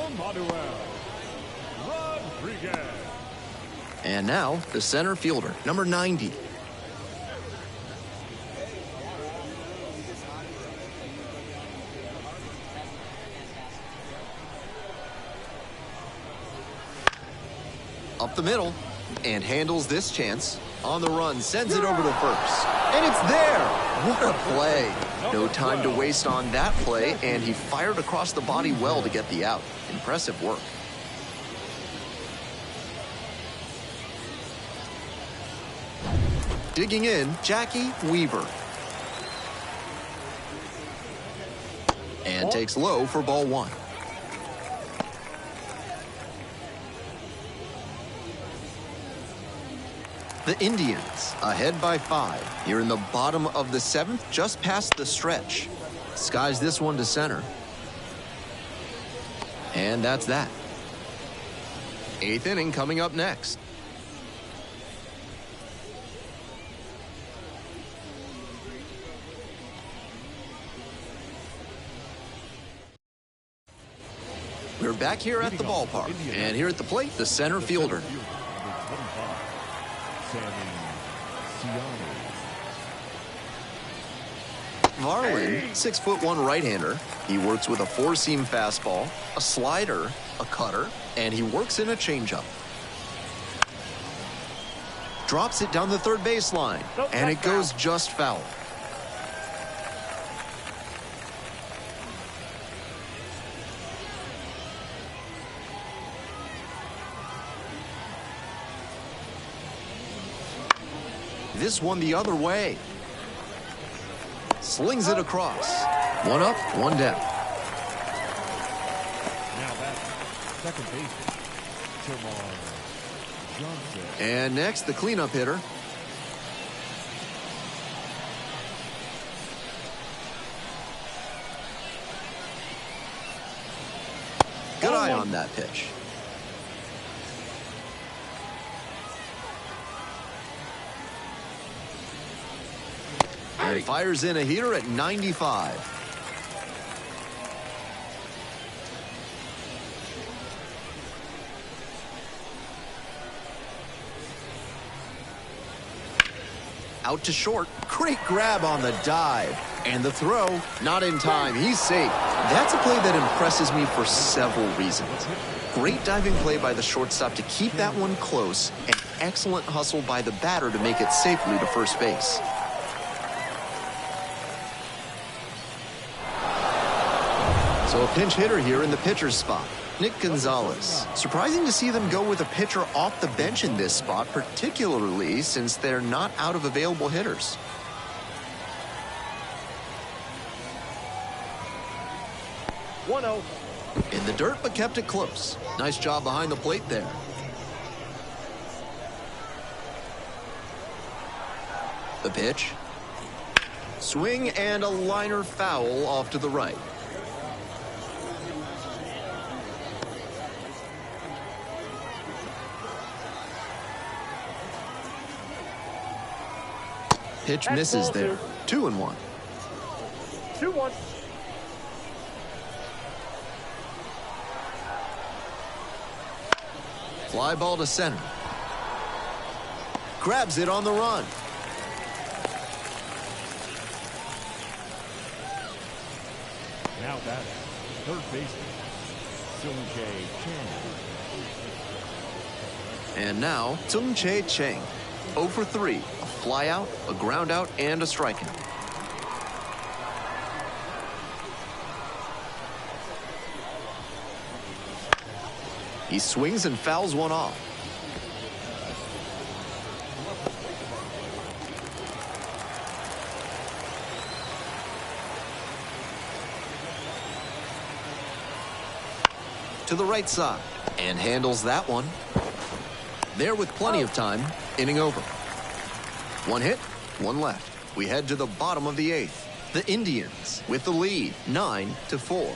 Emmanuel Rodriguez. And now the center fielder, number 90. Up the middle, and handles this chance. On the run, sends it over to first. And it's there! What a play! No time to waste on that play, and he fired across the body well to get the out. Impressive work. Digging in, Jackie Weaver. And takes low for ball 1. The Indians ahead by 5 here in the bottom of the 7th, just past the stretch. Skies this one to center. And that's that. 8th inning coming up next. We're back here at the ballpark, and here at the plate, the center fielder. Varland, 6'1" right-hander. He works with a 4-seam fastball, a slider, a cutter, and he works in a changeup. Drops it down the third baseline, Nope, and it that's goes foul. just foul. This one the other way. Slings it across. One up, one down. Now that's second baseman, Termarr Johnson. And next, the cleanup hitter. Good eye on that pitch. And fires in a heater at 95. Out to short. Great grab on the dive. And the throw, not in time. He's safe. That's a play that impresses me for several reasons. Great diving play by the shortstop to keep that one close, and excellent hustle by the batter to make it safely to first base. So a pinch hitter here in the pitcher's spot, Nick Gonzalez. Surprising to see them go with a pitcher off the bench in this spot, particularly since they're not out of available hitters. One 0. In the dirt, but kept it close. Nice job behind the plate there. The pitch. Swing and a liner foul off to the right. Pitch That's misses ball there. 2-1. 2-1. Fly ball to center. Grabs it on the run. Now that's third baseman, Sung-Jae Chang. And now, Sung-Jae Chang. 0 for 3. A fly out, a ground out, and a strikeout. He swings and fouls one off. To the right side, and handles that one. There with plenty of time, inning over. One hit, one left. We head to the bottom of the 8th. The Indians with the lead, 9-4.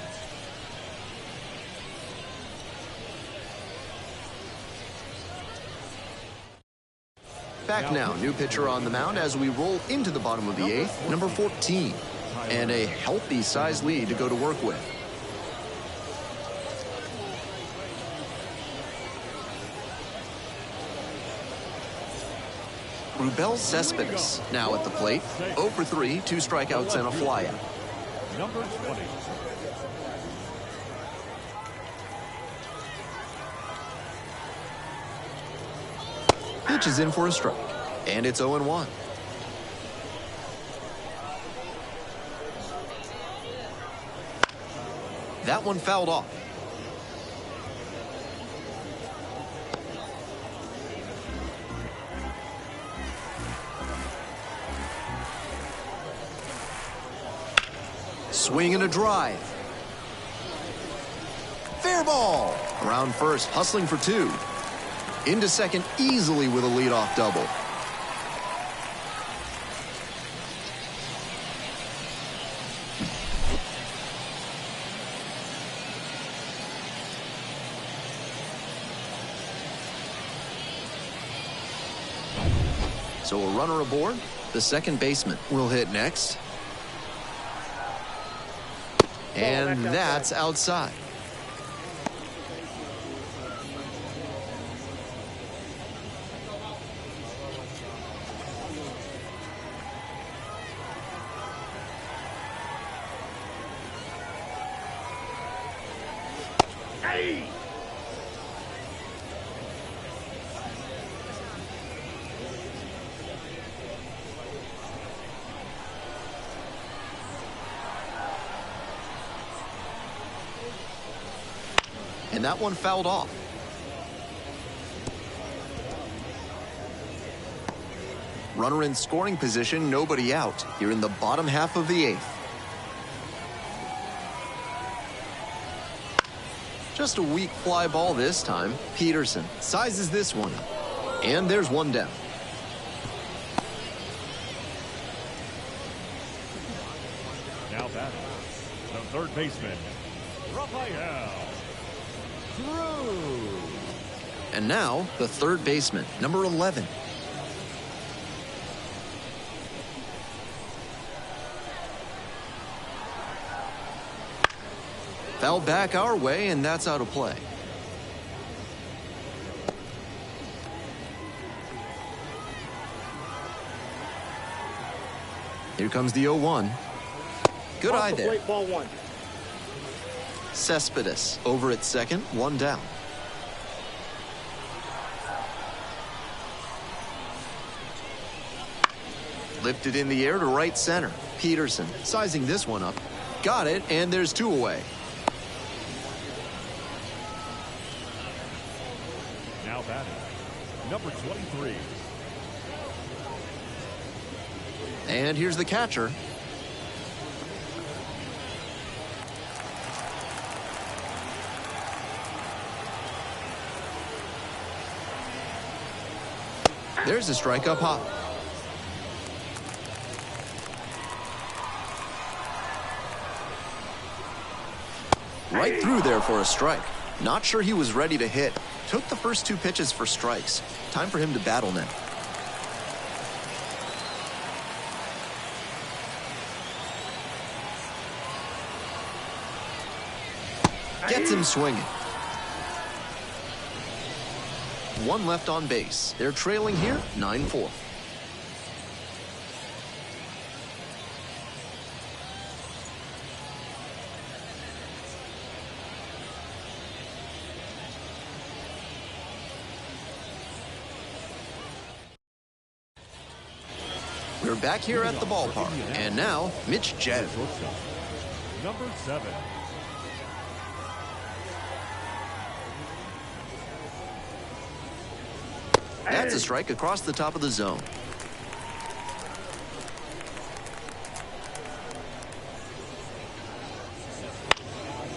Back now, new pitcher on the mound as we roll into the bottom of the 8th, number 14. And a healthy size lead to go to work with. Rubel Cespedes now at the plate. 0 for 3, 2 strikeouts and a flyout. Number 20. Pitch is in for a strike, and it's 0-1. That one fouled off. Swing and a drive. Fair ball. Around first, hustling for 2. Into second easily with a leadoff double. So a runner aboard. The second baseman will hit next. And that's outside. and that one fouled off. Runner in scoring position, nobody out, here in the bottom half of the 8th. Just a weak fly ball this time. Peterson sizes this one up, and there's one down. Now batting, the third baseman, Rafael Drew. And now, the third baseman, number 11. Fouled back our way, and that's out of play. Here comes the 0-1. Good eye there. Ball 1. Cespedes over at second, one down. Lifted in the air to right center. Peterson sizing this one up. Got it, and there's two away. Now batting, number 23. And here's the catcher. There's a strike up hop. Right through there for a strike. Not sure he was ready to hit. Took the first two pitches for strikes. Time for him to battle now. Gets him swinging. One left on base. They're trailing here, 9-4. We're back here at the ballpark. And now, Mitch Jev. Number 7. That's a strike across the top of the zone.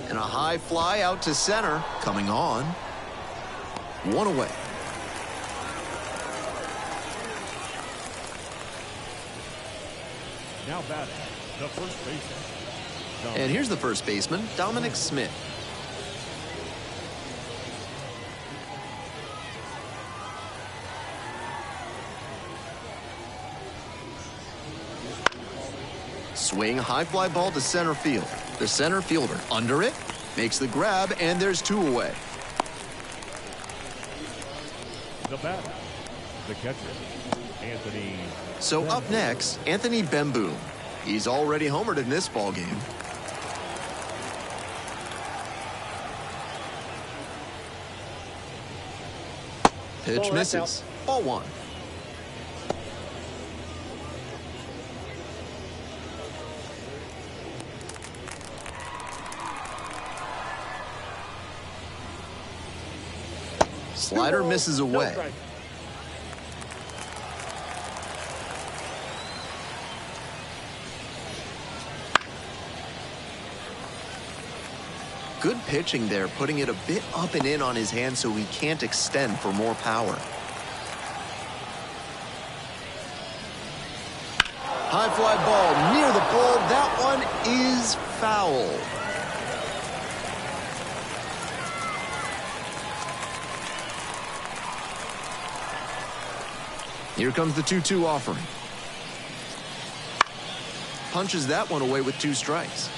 And a high fly out to center. Coming on. One away. Now batting, the first baseman. And here's the first baseman, Dominic Smith. Swing, high fly ball to center field. The center fielder under it, makes the grab, and there's two away. The batter, the catcher, Anthony. So up next, Anthony Bemboom. He's already homered in this ball game. Pitch misses. Ball 1. Slider misses away. Good pitching there, putting it a bit up and in on his hand so he can't extend for more power. High fly ball near the pole. That one is foul. Here comes the 2-2 offering. Punches that one away with 2 strikes.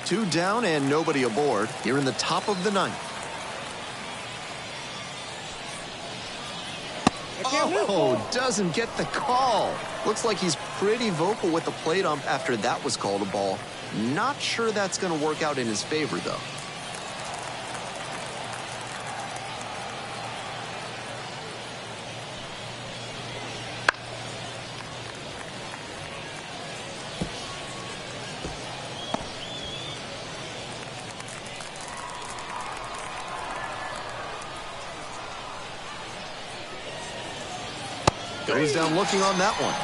2 down and nobody aboard here in the top of the 9th. Oh, doesn't get the call. Looks like he's pretty vocal with the plate ump after that was called a ball. Not sure that's going to work out in his favor, though. Goes down looking on that one.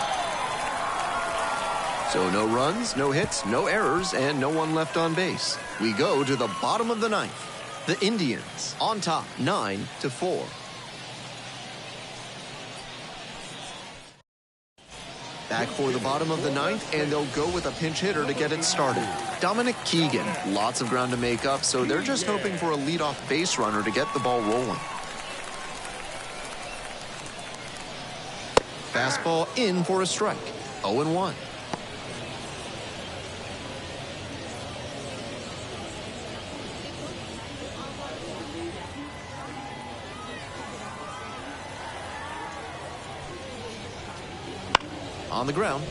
So no runs, no hits, no errors, and no one left on base. We go to the bottom of the ninth. The Indians on top, 9-4. Back for the bottom of the ninth, and they'll go with a pinch hitter to get it started. Dominic Keegan, lots of ground to make up, so they're just hoping for a leadoff base runner to get the ball rolling. Fastball in for a strike, 0-1. On the ground.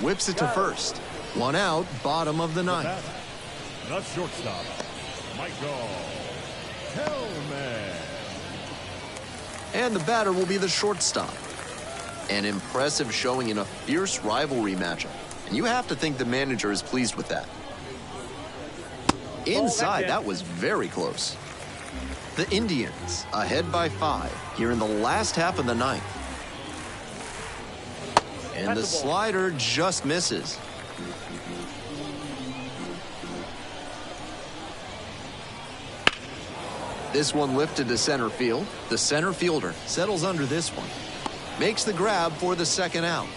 Whips it to first. One out, bottom of the ninth. The shortstop, Michael Hellman. And the batter will be the shortstop. An impressive showing in a fierce rivalry matchup. And you have to think the manager is pleased with that. Inside, that was very close. The Indians ahead by 5 here in the last half of the ninth. And the slider just misses. This one lifted to center field. The center fielder settles under this one. Makes the grab for the second out.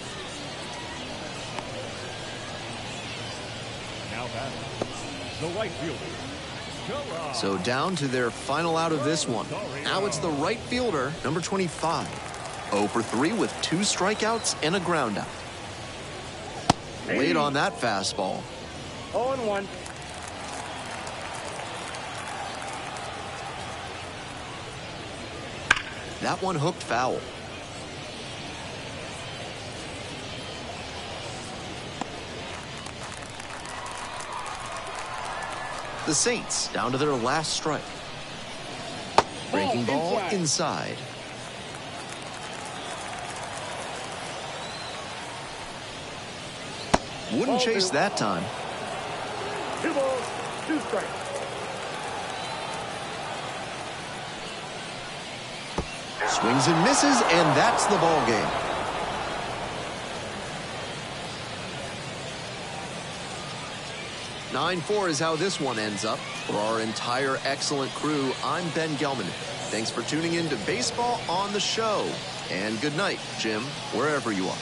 Now batting, the right fielder. So down to their final out of this one. Now it's the right fielder, number 25. 0 for 3 with 2 strikeouts and a ground out. Late on that fastball. 0-1. That one hooked foul. The Saints down to their last strike. Breaking ball inside. Wouldn't chase that time. 2 balls, 2 strikes. Swings and misses, and that's the ball game. (9-4) is how this one ends up. For our entire excellent crew, I'm Ben Gelman. Thanks for tuning in to Baseball on the Show. And good night, Jim, wherever you are.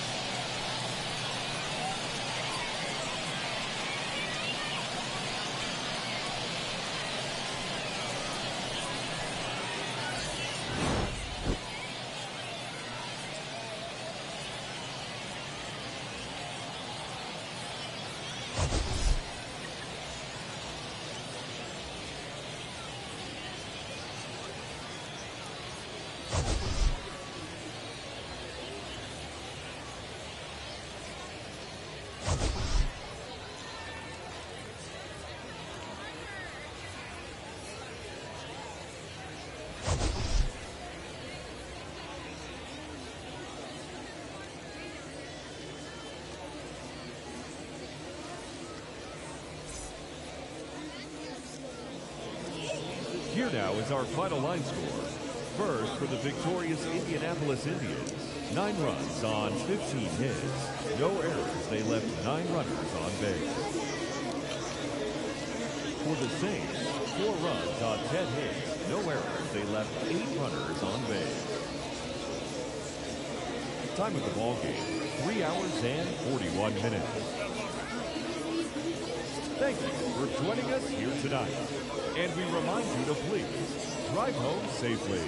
Here now is our final line score. First, for the victorious Indianapolis Indians, 9 runs on 15 hits. No errors. They left 9 runners on base. For the Saints, 4 runs on 10 hits. No errors. They left 8 runners on base. Time of the ball game, 3 hours and 41 minutes. Thank you for joining us here tonight. And we remind you to please drive home safely.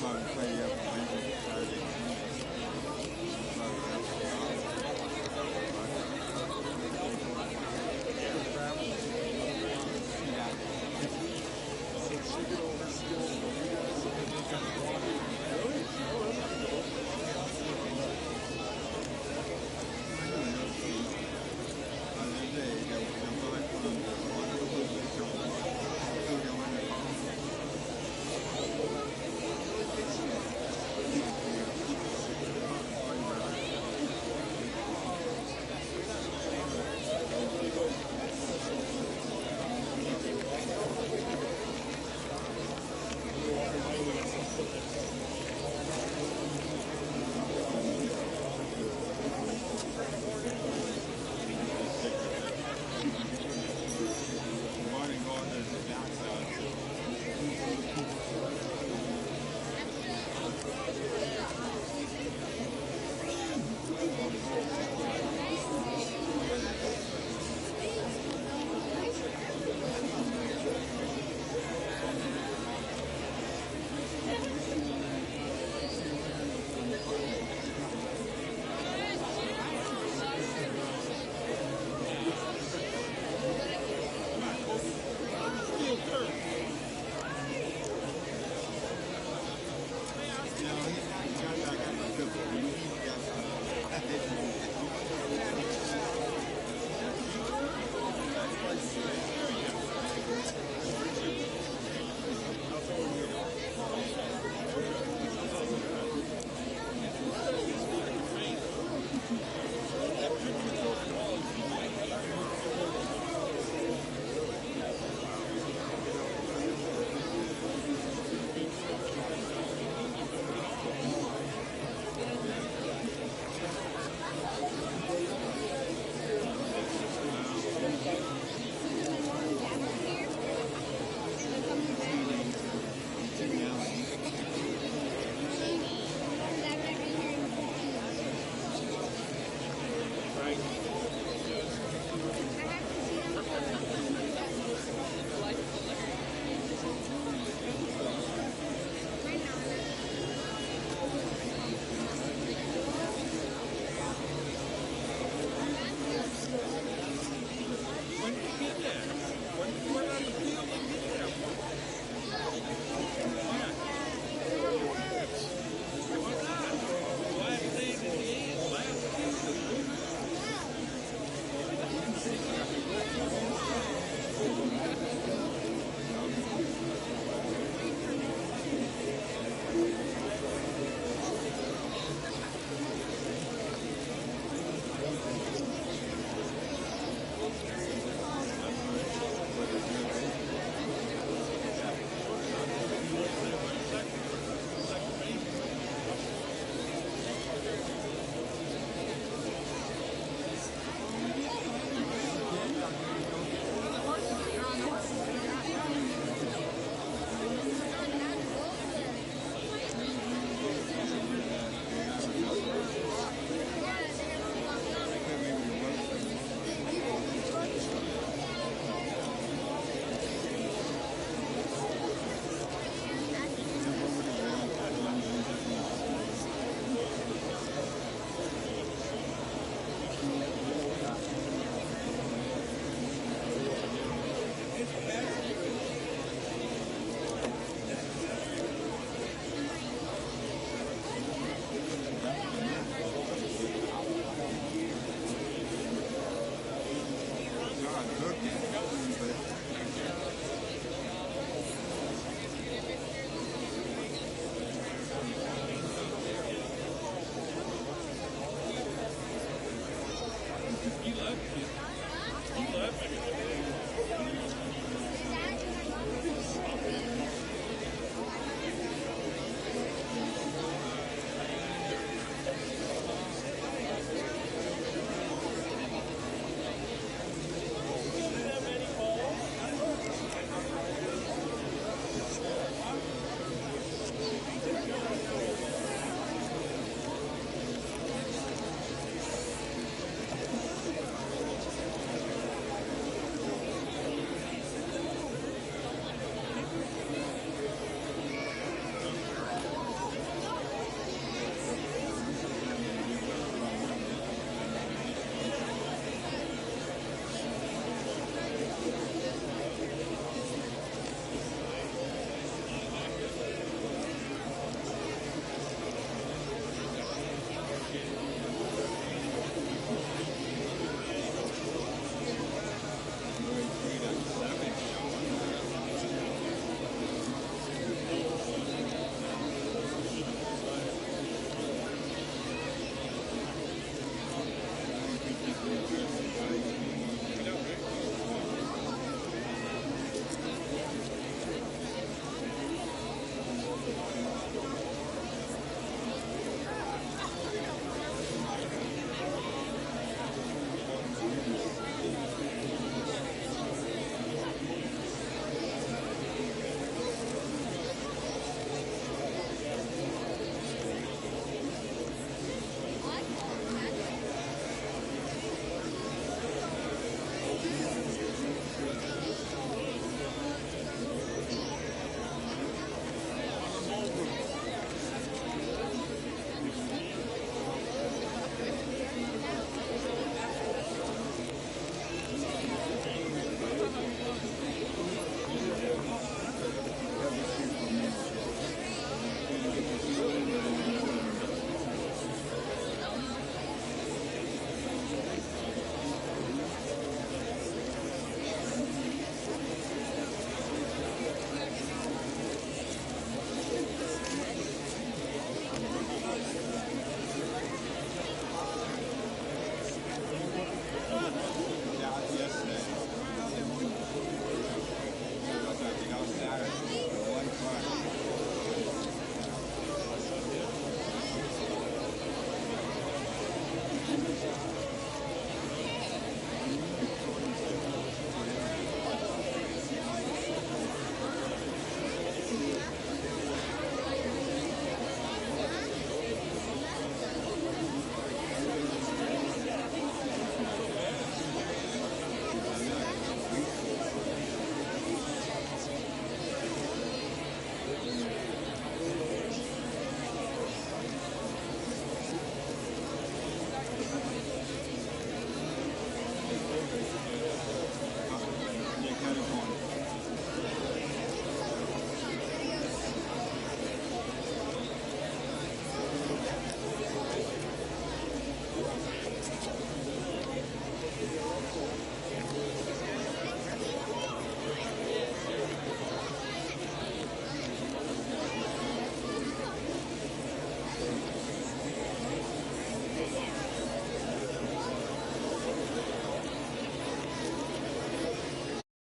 trying to play the